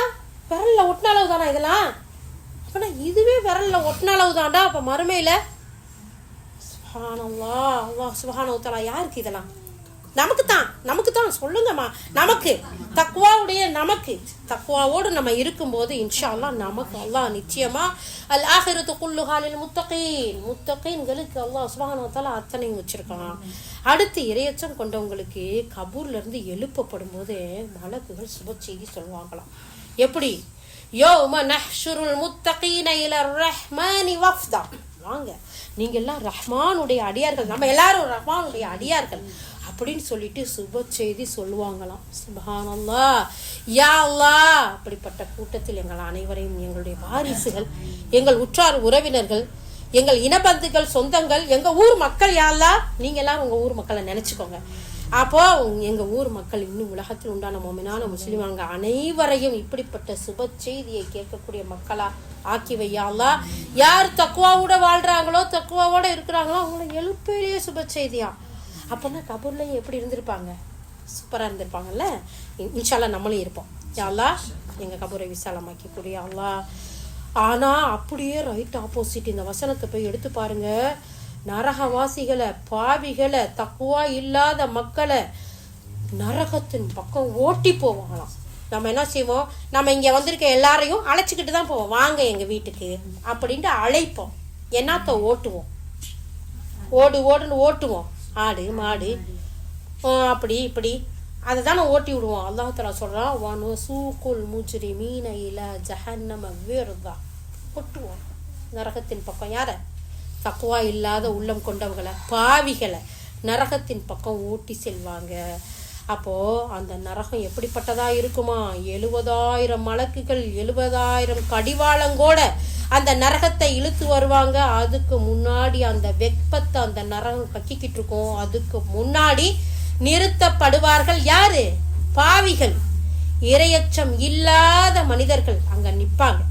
விரல்ல ஒட்டின அளவு தானா இதெல்லாம்? அப்பனா இதுவே விரல்ல ஒட்டின அளவு தான்டா. அப்ப மறுமையில சுப்ஹானல்லாஹ், அல்லாஹ் சுப்ஹானஹு வ தஆலா யாருக்கு இதெல்லாம்? நமக்கு தான் சொல்லுங்கம்மா. நமக்கு தக்வாவுடைய, நமக்கு தக்வாவோடு நம்ம இருக்கும்போது இன்ஷா அல்லாஹ் நமக்கு அல்லாஹ் நிச்சயமா அல் ஆஹிரத்து குல்லுஹா லில் முத்தகீன், முத்தகீன்களுக்கு அல்லாஹ் சுப்ஹானஹு வ தஆலா அத்தனையும் வச்சிருக்கான். அடுத்து இரையச்சம் கொண்டவங்களுக்கு கபூர்ல இருந்து எழுப்பப்படும் போது மலக்குகள் சுப செய்தி சொல்லுவாங்களாம். எப்படி? யௌம நஹ்ஷுருல் முத்தகீன இலர் ரஹ்மானி வஃப்தா. வாங்க, நீங்க எல்லாம் ரஹ்மானுடைய அடியார்கள், நம்ம எல்லாரும் ரஹ்மானுடைய அடியார்கள் அப்படின்னு சொல்லிட்டு சுப செய்தி சொல்லுவாங்களாம். சுப்ஹானல்லாஹ். யா அல்லாஹ், அப்படிப்பட்ட கூட்டத்தில் எங்கள் அனைவரையும், எங்களுடைய வாரிசுகள், எங்கள் உற்றார் உறவினர்கள், எங்கள் இனபந்துகள், சொந்தங்கள், எங்க ஊர் மக்கள், யா அல்லாஹ் நீங்க எல்லாரும் உங்க ஊர் மக்களை நினைச்சுக்கோங்க. அப்போ எங்கள் ஊர் மக்கள் இன்னும் உலகத்தில் உண்டான மோமினான முஸ்லிமாங்க அனைவரையும் இப்படிப்பட்ட சுப செய்தியை கேட்கக்கூடிய மக்களா ஆக்கி வையாலா. யார் தக்குவாவோட வாழ்றாங்களோ தக்குவாவோட இருக்கிறாங்களோ அவங்கள எழுப்பிலேயே சுப செய்தியா. அப்போனா கபூர்லையும் எப்படி இருந்திருப்பாங்க, சூப்பராக இருந்திருப்பாங்கல்ல. இன்ஷால்லா நம்மளும் இருப்போம். யாழ்லா எங்கள் கபூரை விசாலமாக்கி கூடிய அல்லா. ஆனால் அப்படியே ரைட் ஆப்போசிட் இந்த வசனத்தை போய் எடுத்து பாருங்க. நரகவாசிகளை, பாவிகளை, தக்குவா இல்லாத மக்களை நரகத்தின் பக்கம் ஓட்டி போவாங்களாம். நம்ம என்ன செய்வோம், நம்ம இங்கே வந்திருக்க எல்லாரையும் அழைச்சிக்கிட்டு தான் போவோம், வாங்க எங்கள் வீட்டுக்கு அப்படின்ட்டு அழைப்போம். என்னத்த ஓட்டுவோம், ஓடுன்னு ஓட்டுவோம், ஆடு மாடு அப்படி இப்படி அதை தானே ஓட்டி விடுவோம். அல்லாஹ் தஆலா சொல்கிறான், வனு சூக்குல் முஜ்ரிமீன இலா ஜஹன்னம விர்தா. ஓட்டுவோம் நரகத்தின் பக்கம். யாரை? தக்குவா இல்லாத உள்ளம் கொண்டவங்களை, பாவிகளை நரகத்தின் பக்கம் ஓட்டி செல்வாங்க. அப்போது அந்த நரகம் எப்படிப்பட்டதாக இருக்குமா? 70,000 மலக்குகள் 70,000 கடிவாளங்கோட அந்த நரகத்தை இழுத்து வருவாங்க. அதுக்கு முன்னாடி அந்த வெப்பத்தை அந்த நரகம் கக்கிக்கிட்டு இருக்கும். அதுக்கு முன்னாடி நிறுத்தப்படுவார்கள். யாரு? பாவிகள், இரையச்சம் இல்லாத மனிதர்கள் அங்க நிற்பாங்க.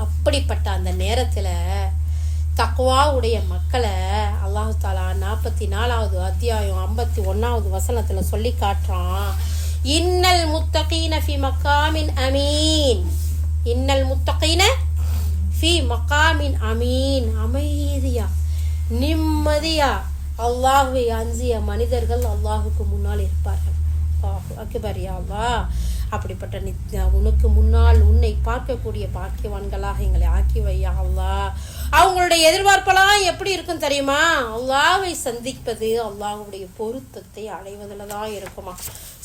அப்படிப்பட்ட அந்த நேரத்துல தக்வா உடைய மக்களை அல்லாஹ் தஆலா 44வது அத்தியாயம் 51வது வசனத்துல சொல்லி காட்டுறான். இன்னல் முத்தகீன ஃபி மகாமின் அமீன். இன்னல் முத்தகீன ஃபி மகாமின் அமீன். அமைதியா நிம்மதியா அல்லாஹ்வை அஞ்சிய மனிதர்கள் அல்லாஹுக்கு முன்னால் இருப்பார்கள். அக்பர் யா அல்லாஹ். அப்படிப்பட்ட உனக்கு முன்னால் உன்னை பார்க்கக்கூடிய பாக்கியவான்களாக எங்களை ஆக்கி வையா அல்லாஹ். அவங்களுடைய எதிர்பார்ப்பெல்லாம் எப்படி இருக்கும் தெரியுமா? அல்லாஹ்வை சந்திப்பது, அல்லாஹ்வுடைய பொருத்தத்தை அடைவதில் தான் இருக்குமா.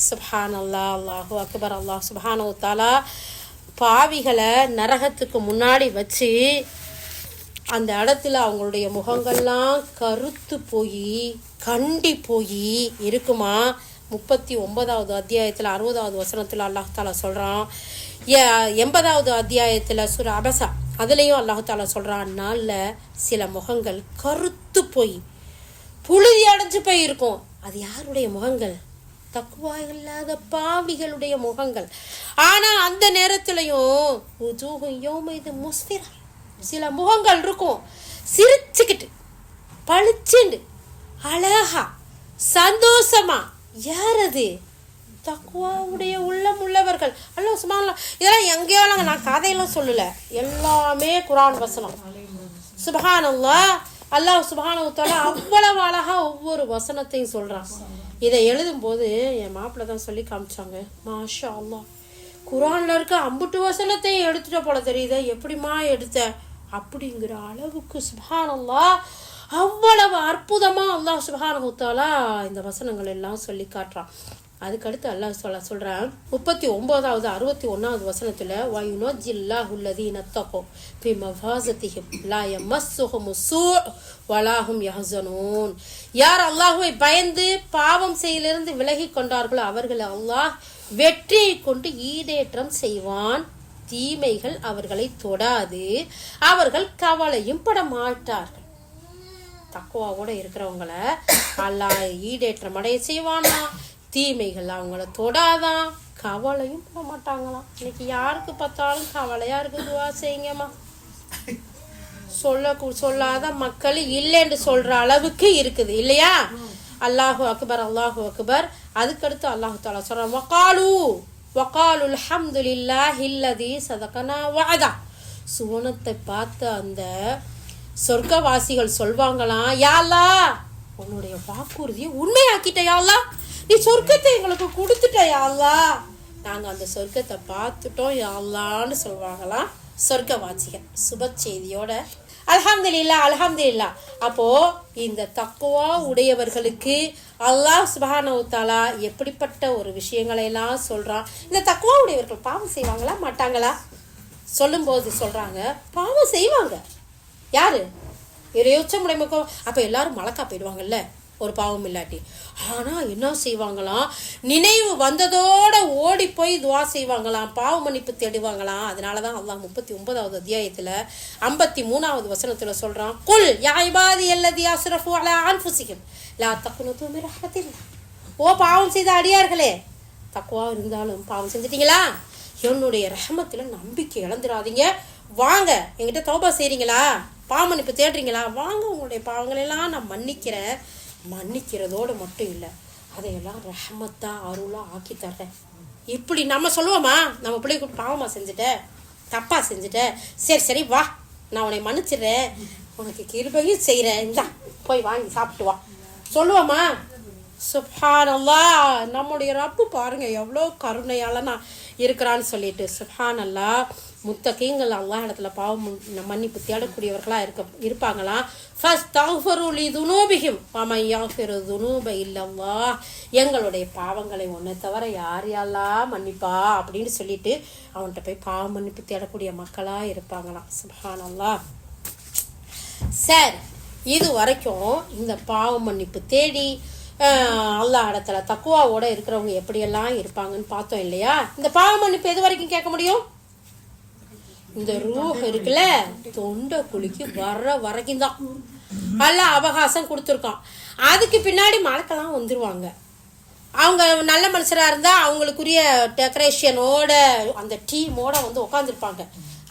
சுப்ஹான் அல்லாஹ், அல்லாஹு அக்பர். அல்லாஹ் சுப்ஹானஹு தஆலா பாவிகளை நரகத்துக்கு முன்னாடி வச்சு அந்த இடத்துல அவங்களுடைய முகங்கள்லாம் கருத்து போய் கண்டி போய் இருக்குமா. 39வது அத்தியாயத்தில் 60வது வசனத்தில் அல்லாஹ் தாலா சொல்கிறான். 80வது அத்தியாயத்தில் சூரா அபஸா அதுலேயும் அல்லாஹ் தாலா சொல்கிறான், நாளில் சில முகங்கள் கருத்து போய் புழுதி அடைஞ்சு போய் இருக்கும். அது யாருடைய முகங்கள்? தக்குவா இல்லாத பாவிகளுடைய முகங்கள். ஆனால் அந்த நேரத்துலையும் இது முஸ்திரா, சில முகங்கள் இருக்கும் சிரிச்சுக்கிட்டு பளிச்சுண்டு அழகா சந்தோஷமா. யார் அது? தக்குவாவுடைய உள்ளம் உள்ளவர்கள். அல்லாஹ் சுப்ஹானல்லாஹ். இதெல்லாம் எங்கேயோ நான் கதையெல்லாம் சொல்லல, எல்லாமே குர்ஆன் வசனம். சுப்ஹானல்லாஹ். அல்லாஹ் சுப்ஹானஹு தஆலா அவ்வளவு அழகா ஒவ்வொரு வசனத்தையும் சொல்றான். இதை எழுதும்போது என் மாப்பிள்ளை தான் சொல்லி காமிச்சாங்க. மாஷா அல்லாஹ், குர்ஆன்ல இருக்க அம்புட்டு வசனத்தையும் எடுத்துட்ட போல தெரியுது, எப்படிமா எடுத்த அப்படிங்கிற அளவுக்கு சுப்ஹானல்லாஹ் அவ்வளவு அற்புதமா அல்லாஹ் சுப்ஹானஹு தஆலா இந்த வசனங்கள் எல்லாம் சொல்லி காட்டுறான். அதுக்கடுத்து அல்லாஹ் சொல்றான் 39வது 61வது வசனத்துல, வயுனஜில்லாஹு அல்லதீன தகூ ஃபி மஃபாஸதிஹிம் லா யமஸ்ஸுஹும் ஸூ வலா ஹும் யஹ்ஸனூன். யார் அல்லாஹ்வை பயந்து பாவம் செய்யிலிருந்து விலகி கொண்டார்களோ அவர்களை அல்லாஹ் வெற்றியை கொண்டு ஈடேற்றம் செய்வான். தீமைகள் அவர்களை தொடாது, அவர்கள் கவலையும் பட மாட்டார்கள். தக்குவாவோட இருக்கிறவங்கள அல்லாஹ் ஈடேற்றம் அடைய செய்வானா, தீமைகள் அவங்கள தொடாதான், கவலையும் பட மாட்டாங்களாம். இன்னைக்கு யாருக்கு பார்த்தாலும் கவலையா இருக்கு, துவா செய்யுங்கம்மா. சொல்லாத மக்கள் இல்லைன்னு சொல்ற அளவுக்கு இருக்குது இல்லையா? அல்லாஹு அக்பர், அல்லாஹு அக்பர். அதுக்கடுத்து அல்லாஹு தஆலா சொல்றான், வகாலு அல்ஹம்துலில்லாஹி அல்லதி ஸதகனா வஅதா. சுவனத்தை பார்த்து அந்த சொர்க்கவாசிகள் சொல்வாங்களாம், யா அல்லாஹ் உன்னுடைய வாக்குறுதியை உண்மையாக்கிட்ட யா அல்லாஹ், நீ சொர்க்கத்தை எங்களுக்கு கொடுத்துட்ட யா அல்லாஹ், நாங்க அந்த சொர்க்கத்தை பார்த்துட்டோம் யா அல்லாஹ்னு சொல்வாங்களாம் சொர்க்கவாசிகள் சுப செய்தியோட. அல்ஹம்துலில்லாஹ், அல்ஹம்துலில்லாஹ். அப்போ இந்த தக்குவா உடையவர்களுக்கு அல்லாஹ் சுப்ஹானஹு தஆலா எப்படிப்பட்ட ஒரு விஷயங்களை எல்லாம் சொல்றான். இந்த தக்குவா உடையவர்கள் பாவம் செய்வாங்களா மாட்டாங்களா? சொல்லும்போது சொல்றாங்க பாவம் செய்வாங்க. யாரு? இறையுச்சமுடைய மக்கள். அப்ப எல்லாரும் மலக்கா போயிடுவாங்கல்ல ஒரு பாவம் இல்லாட்டி. ஆனா என்ன செய்வாங்களாம், நினைவு வந்ததோட ஓடி போய் துவா செய்வாங்களாம், பாவ மன்னிப்பு தேடுவாங்களாம். அதனாலதான் அல்லாஹ் 39வது அத்தியாயத்துல 53வது வசனத்துல சொல்றான், குல் யா இபாதி அல்லதி அஸ்ரஃபு அலா அன்ஃபுஸிஹிம் லா தக்னது மின் ரஹ்மத்தில்லாஹ். ஓ பாவம் செய்த அடியார்களே, தக்குவா இருந்தாலும் பாவம் செஞ்சிட்டீங்களா, என்னுடைய ரஹமத்தில் நம்பிக்கை இழந்துடாதீங்க. வாங்க என்கிட்ட தௌபா செய்கிறீங்களா, பாவமன்னிப்பு தேடுறீங்களா, வாங்க உங்களுடைய பாவங்களெல்லாம் நான் மன்னிக்கிறேன். மன்னிக்கிறதோடு மட்டும் இல்லை, அதையெல்லாம் ரஹமத்தா அருளா ஆக்கி தர்றேன். இப்படி நம்ம சொல்லுவோமா? நம்ம பிள்ளைக்கு பாவமா செஞ்சுட்ட, தப்பா செஞ்சுட்ட, சரி சரி வா நான் உன்னை மன்னிச்சிடுறேன், உனக்கு கிருபையும் செய்கிறேன், இந்தா போய் வாங்கி சாப்பிட்டு வா சொல்லுவோமா? சுப்ஹானல்லாஹ், நம்முடைய ரப்பு பாருங்க எவ்வளோ கருணையாளனா இருக்கிறான்னு சொல்லிட்டு. சுப்ஹானல்லாஹ், முத்தகீங்கள் அல்லாஹ் இடத்துல பாவம் மன்னிப்பு தேடக்கூடியவர்களாக இருப்பாங்களாம். ஃபஸ்தக்ஃபிரு லிதுனூபிஹிம் வமன் யக்ஃபிரு துனூப இல்லல்லாஹ், எங்களுடைய பாவங்களை ஒன்றை தவிர யார் யாரெல்லாம் மன்னிப்பா அப்படின்னு சொல்லிட்டு அவன்கிட்ட போய் பாவ மன்னிப்பு தேடக்கூடிய மக்களாக இருப்பாங்களாம். சுப்ஹானல்லாஹ். சரி, இது வரைக்கும் இந்த பாவ மன்னிப்பு தேடி அல்லாஹ் இடத்துல தக்குவாவோட இருக்கிறவங்க எப்படியெல்லாம் இருப்பாங்கன்னு பார்த்தோம் இல்லையா? இந்த பாவ மன்னிப்பு எது வரைக்கும் கேட்க முடியும்? இந்த ரூஹ் இருக்குல்ல, தொண்டை குழிக்கு வர்ற வரைக்கும் தான் அல்லாஹ் அவகாசம் கொடுத்துருக்கான். அதுக்கு பின்னாடி மலக்கெல்லாம் வந்துருவாங்க. அவங்க நல்ல மனுஷராக இருந்தால் அவங்களுக்குரிய டெக்கரேஷனோட அந்த டீமோட வந்து உட்காந்துருப்பாங்க.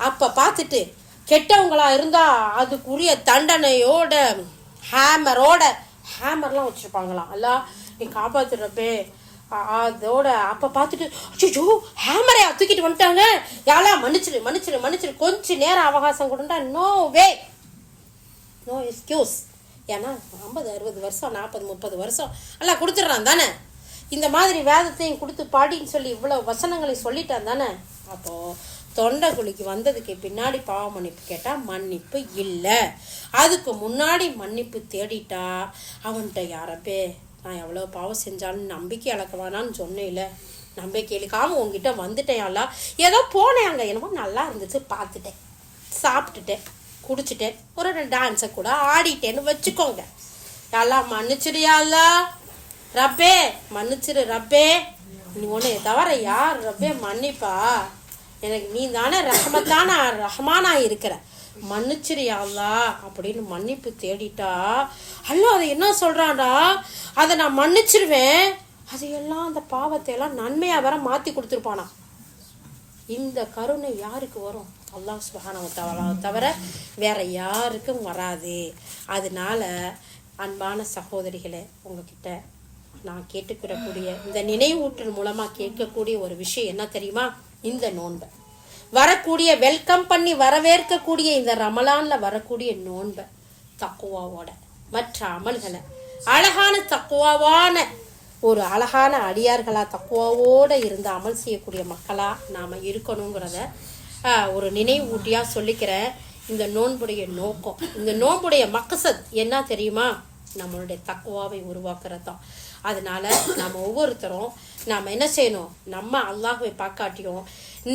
அப்போ பார்த்துட்டு கெட்டவங்களா இருந்தால் அதுக்குரிய தண்டனையோட ஹேமர்லாம் வச்சுருப்பாங்களாம். அல்ல நீ காப்பாத்துறப்பே அதோட. அப்போ பார்த்துட்டு அச்சோ ஹேமரை தூக்கிட்டு வந்துட்டாங்க, யாரெல்லாம் மன்னிச்சிரு மன்னிச்சிரு மன்னிச்சிரு, கொஞ்சம் நேரம் அவகாசம் கொடுண்டா, நோ வே, நோ எக்ஸ்கியூஸ். ஏன்னா 50 60 வருஷம் 40 30 வருஷம் எல்லாம் கொடுத்துட்றான் தானே, இந்த மாதிரி வேதத்தையும் கொடுத்து பாடின்னு சொல்லி இவ்வளோ வசனங்களை சொல்லிட்டான் தானே. அப்போது தொண்டைக்குழிக்கு வந்ததுக்கு பின்னாடி பாவ மன்னிப்பு கேட்டால் மன்னிப்பு இல்லை. அதுக்கு முன்னாடி மன்னிப்பு தேடிட்டா அவன்கிட்ட யாரப்பே நான் எவ்வளோ பாவம் செஞ்சாலும் நம்பிக்கை இழக்கவானான்னு சொன்னேன்ல, நம்பிக்கை இழுக்காமல் உங்ககிட்ட வந்துட்டேன்ல, ஏதோ போனேன் அங்கே என்னமோ நல்லா இருந்துச்சு, பார்த்துட்டேன், சாப்பிட்டுட்டேன், குடிச்சிட்டேன், ஒரு 2 டான்ஸை கூட ஆடிட்டேன்னு வச்சுக்கோங்க. எல்லாம் மன்னிச்சிடுயால ரப்பே, மன்னிச்சிரு ரப்பே, நீ ஒன்று தவிர யார் ரப்பே மன்னிப்பா, எனக்கு நீ தானே ரஹ்மானா இருக்கிற, மன்னிச்சிரியாங்களா அப்படின்னு மன்னிப்பு தேடிட்டா அல்ல அதை என்ன சொல்றான்டா, அதை நான் மன்னிச்சிருவேன், அதையெல்லாம் அந்த பாவத்தை எல்லாம் நன்மையா வர மாத்தி கொடுத்துருப்பானா. இந்த கருணை யாருக்கு வரும்? அல்லாஹ் சுப்ஹானஹு வ தஆலாவை தவிர வேற யாருக்கும் வராது. அதனால அன்பான சகோதரிகளே, உங்ககிட்ட நான் கேட்டுக்கிடக்கூடிய இந்த நினைவூட்டல் மூலமா கேட்கக்கூடிய ஒரு விஷயம் என்ன தெரியுமா? இந்த நோன்பை வரக்கூடிய வெல்கம் பண்ணி வரவேற்கக்கூடிய இந்த ரமலான்ல வரக்கூடிய நோன்பை தக்குவாவோட மற்ற அமல்களை அழகான தக்குவாவான ஒரு அழகான அடியார்களா தக்குவாவோட இருந்து அமல் செய்யக்கூடிய மக்களா நாம இருக்கணுங்கிறத ஒரு நினைவூட்டியா சொல்லிக்கிறேன். இந்த நோன்புடைய நோக்கம், இந்த நோன்புடைய மக்சத் என்ன தெரியுமா? நம்மளுடைய தக்குவாவை உருவாக்குறது தான். அதனால நம்ம ஒவ்வொருத்தரும் நாம் என்ன செய்யணும்? நம்ம அல்லாஹ்வை பார்க்காட்டியும்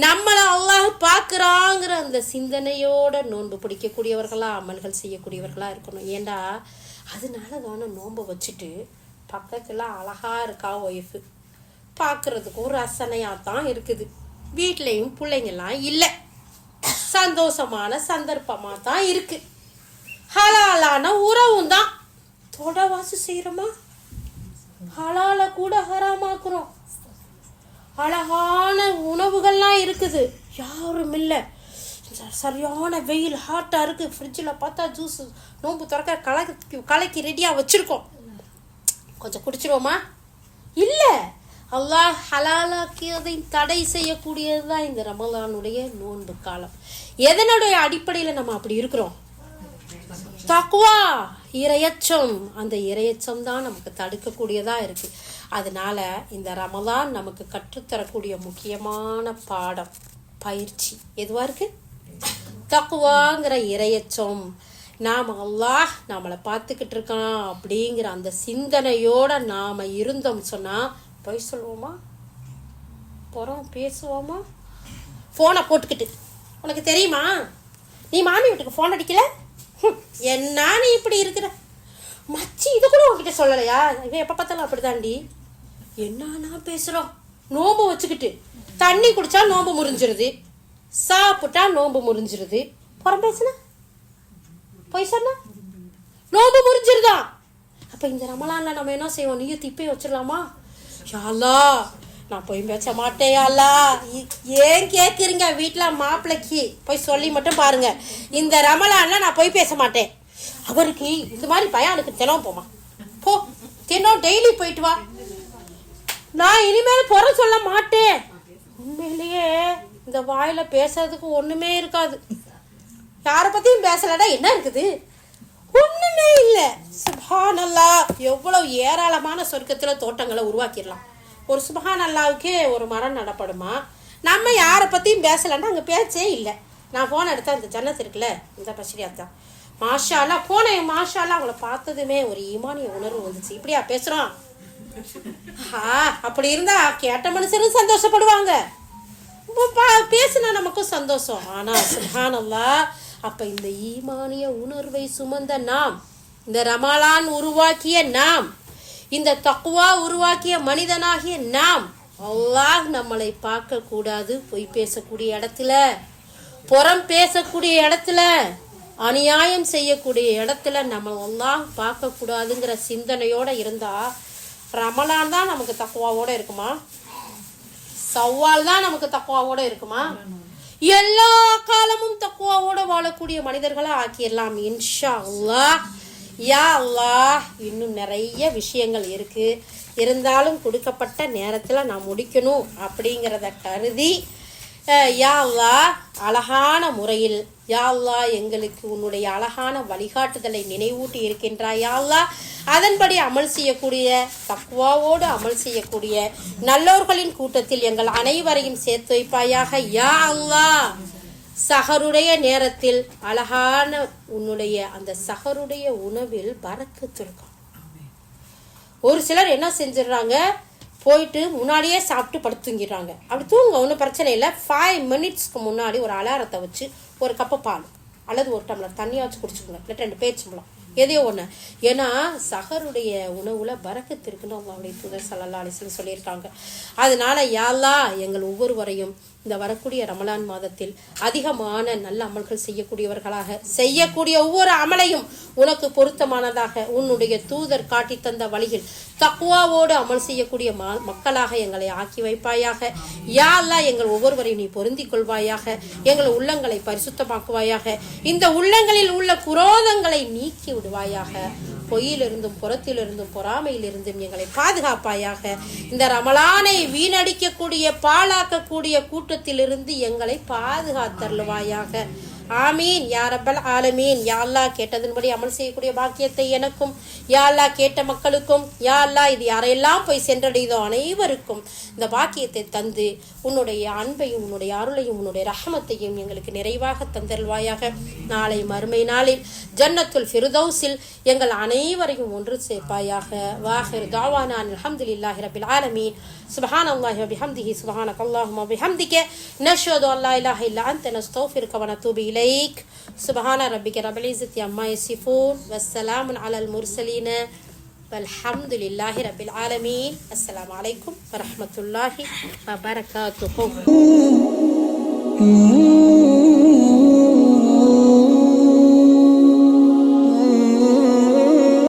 நம்மளை அல்லாஹ் பார்க்குறாங்கிற அந்த சிந்தனையோட நோன்பு பிடிக்கக்கூடியவர்களா அமல்கள் செய்யக்கூடியவர்களா இருக்கணும். ஏண்டா அதனால தானே நோன்பை வச்சுட்டு பக்கத்தில் அழகா இருக்கா ஒய்ஃபு, பார்க்கறதுக்கும் ரசனையாக தான் இருக்குது, வீட்லேயும் பிள்ளைங்கெல்லாம் இல்லை, சந்தோஷமான சந்தர்ப்பமாக தான் இருக்கு, ஹலாலான உறவும் தான், தொடவாசி செய்கிறோமா, ஹலால கூட ஹராமாக்குறோம், அழகான உணவுகள்லாம் இருக்குது, யாரும் இல்லை, சரியான வெயில் ஹாட்டாக இருக்குது, ஃப்ரிட்ஜில் பார்த்தா ஜூஸ் நோம்பு திறக்க கலக்கி ரெடியாக வச்சுருக்கோம், கொஞ்சம் குடிச்சிருவோமா? இல்லை, அல்லாஹ் ஹலாலாக்கியதை தடை செய்யக்கூடியது தான் இந்த ரமலானுடைய நோன்பு காலம். எதனுடைய அடிப்படையில் நம்ம அப்படி இருக்கிறோம்? தக்வா, இறையச்சம். அந்த இறையச்சம் தான் நமக்கு தடுக்கக்கூடியதா இருக்கு. அதனால இந்த ரமலான் நமக்கு கற்றுத்தரக்கூடிய முக்கியமான பாடம், பயிற்சி எதுவா இருக்கு? தக்வாங்கிற இறையச்சம். நாம் அல்லாஹ் நம்மளை பார்த்துக்கிட்டு இருக்கான் அப்படிங்கிற அந்த சிந்தனையோட நாம இருந்தோம் சொன்னா பொய் சொல்லுவோமா? புறம் பேசுவோமா? போனை போட்டுக்கிட்டு உனக்கு தெரியுமா நீ மாமி வீட்டுக்கு போன் அடிக்கல, என்ன நீ இப்படி இருக்கிற மச்சி, இது கூட உங்ககிட்ட சொல்லலையா? இவன் எப்ப பார்த்தாலும் அப்படிதாண்டி, என்னன்னா பேசுறோம். நோம்பு வச்சுக்கிட்டு தண்ணி குடிச்சா நோம்பு முறிஞ்சிருது, சாப்பிட்டா நோம்பு முறிஞ்சிருது, புறம் பேசுனா போய் சொன்னா நோம்பு முறிஞ்சிருதான். அப்ப இந்த ரமலான்ல நம்ம என்ன செய்வோம்? நீயும் திப்பே வச்சிடலாமா? யாழ்லா நான் போய் பேச மாட்டேன் யாழ்லா. ஏன் கேட்குறீங்க? வீட்டில் மாப்பிள்ளைக்கு போய் சொல்லி மட்டும் பாருங்க, இந்த ரமலான்ல நான் போய் பேச மாட்டேன். அவருக்கு இந்த மாதிரி பையனுக்கு தினம் போமா, போ தினம் டெய்லி போயிட்டு வா, நான் இனிமேல் புற சொல்ல மாட்டேன். உண்மையிலேயே இந்த வாயில பேசுறதுக்கு ஒண்ணுமே இருக்காது. யாரை பத்தியும் பேசலடா என்ன இருக்குது? ஒண்ணுமே இல்லை. சுப்ஹானல்லாஹ், எவ்வளவு ஏராளமான சொர்க்கத்துல தோட்டங்களை உருவாக்கிடலாம். ஒரு சுப்ஹானல்லாஹ்வுக்கே ஒரு மரம் நடப்படுமா? நம்ம யாரை பத்தியும் பேசலன்னா அங்க பேச்சே இல்லை. நான் போன எடுத்தா இந்த ஜன்னத் இருக்குல்ல, இந்த பசிரியாத் தான், மாஷா அல்லாஹ் போனேன். மாஷா அல்லாஹ் அவங்கள பார்த்ததுமே ஒரு ஈமானிய உணர்வு வந்துச்சு. இப்படியா பேசுறோம்? அப்படி இருந்தா கேட்ட மனுஷரும் சந்தோஷப்படுவாங்க, பேசுனா நமக்கும் சந்தோஷம். ஆனா சுப்ஹானல்லாஹ், அப்ப இந்த ஈமானிய உணர்வை சுமந்த நாம், இந்த ரமலான் உருவாக்கிய நாம், இந்த தக்வா உருவாக்கிய மனிதனாகிய நாம், அல்லாஹ் நம்மளை பார்க்க கூடாது. பொய் பேசக்கூடிய இடத்துல, புறம் பேசக்கூடிய இடத்துல, அநியாயம் செய்யக்கூடிய இடத்துல நம்ம அல்லாஹ் பார்க்க கூடாதுங்கிற சிந்தனையோட இருந்தா ரமலான் தான் நமக்கு தக்வாவோட இருக்குமா? சவ்வால் தான் நமக்கு தக்வாவோட இருக்குமா? எல்லா காலமும் தக்வாவோட வாழக்கூடிய மனிதர்களா ஆக்கிடலாம் இன்ஷா அல்லாஹ். யா அல்லாஹ், இன்னும் நிறைய விஷயங்கள் இருக்கு, இருந்தாலும் கொடுக்கப்பட்ட நேரத்துல நான் முடிக்கணும் அப்படிங்கிறத கருதி யா அல்லாஹ் அழகான முறையில் யா அல்லாஹ் எங்களுக்கு உன்னுடைய அழகான வழிகாட்டுதலை நினைவூட்டி இருக்கின்றாய். யா அல்லாஹ் அதன்படி அமல் செய்யக்கூடிய, தக்வாவோடு அமல் செய்யக்கூடிய நல்லோர்களின் கூட்டத்தில் எங்கள் அனைவரையும் சேர்த்து வைப்பாயாக. யா அல்லாஹ் சஹருடைய நேரத்தில் அழகான உன்னுடைய அந்த சஹருடைய உணவில் பரக்கத்து இருக்கும். ஒரு சிலர் என்ன செஞ்சிடறாங்க, போயிட்டு முன்னாடியே சாப்பிட்டு படுத்து தூங்கிடுறாங்க. அப்படி தூங்க ஒன்றும் பிரச்சனை இல்லை. 5 மினிட்ஸ்க்கு முன்னாடி ஒரு அலாரத்தை வச்சு ஒரு கப்பை பால் அல்லது ஒரு டம்ளர் தண்ணியாச்சும் குடிச்சுக்கோங்க, இல்லை 2 பேச்சும்பளம் எதையோ ஒன்று. ஏன்னா சஹருடைய உணவுல பரக்கத்து இருக்குன்னு அவங்களுடைய தூதர் ஸல்லல்லாஹு அலைஹி வஸல்லம் சொல்லியிருக்காங்க. அதனால யா அல்லாஹ் எங்கள் ஒவ்வொருவரையும் இந்த வரக்கூடிய ரமலான் மாதத்தில் அதிகமான நல்ல அமல்கள் செய்யக்கூடியவர்களாக, செய்யக்கூடிய ஒவ்வொரு அமலையும் உனக்கு பொருத்தமானதாக உன்னுடைய தூதர் காட்டி தந்த வழியில் தக்வாவோடு அமல் செய்யக்கூடிய மக்களாக எங்களை ஆக்கி வைப்பாயாக. யா அல்லாஹ் எங்கள் ஒவ்வொருவரையும் நீ பொருந்திக் கொள்வாயாக. எங்கள் உள்ளங்களை பரிசுத்தமாக்குவாயாக. இந்த உள்ளங்களில் உள்ள குரோதங்களை நீக்கி விடுவாயாக. பொய்யிலிருந்தும் புறத்திலிருந்தும் பொறாமையிலிருந்தும் எங்களை பாதுகாப்பாயாக. இந்த ரமலானை வீணடிக்கக்கூடிய பாழாக்கக்கூடிய கூட்டத்திலிருந்து எங்களை பாதுகாத்தருள்வாயாக. ஆமீன் யா ரப்பல் ஆலமீன். யா அல்லாஹ் கேட்டதன்படி அமல் செய்யக்கூடிய பாக்கியத்தை எனக்கும், யா அல்லாஹ் கேட்ட மக்களுக்கும், யா அல்லாஹ் இது யாரையெல்லாம் போய் சென்றடைதோ அனைவருக்கும் இந்த பாக்கியத்தை தந்து உன்னுடைய அன்பையும் உன்னுடைய அருளையும் உன்னுடைய ரஹமத்தையும் எங்களுக்கு நிறைவாக தந்தருள்வாயாக. நாளை மறுமை நாளில் ஜன்னத்துல் ஃபிர்தௌஸில் எங்கள் அனைவரையும் ஒன்று சேர்ப்பாயாக. வாஹிர் தாவானா அல்ஹம்துலில்லாஹி ரப்பில் ஆலமீன். சுப்ஹானல்லாஹி வ பிஹம்திஹி சுப்ஹானக்கல்லாஹும்ம வ பிஹம்திக நஷ்ஹது அல்லா இலாஹா இல்லா அன்த நஸ்தக்ஃபிருக வ நதூபு இலைக். சுப்ஹான ரப்பிக ரப்பில் இஸ்ஸத்தி அம்மா யசிஃபூன் வஸ்ஸலாமுன் அலல் முர்ஸலீன வல்ஹம்துலில்லாஹி ரப்பில் ஆலமீன். அஸ்ஸலாமு அலைக்கும் வ ரஹ்மத்துல்லாஹி வ பரகாத்துஹு.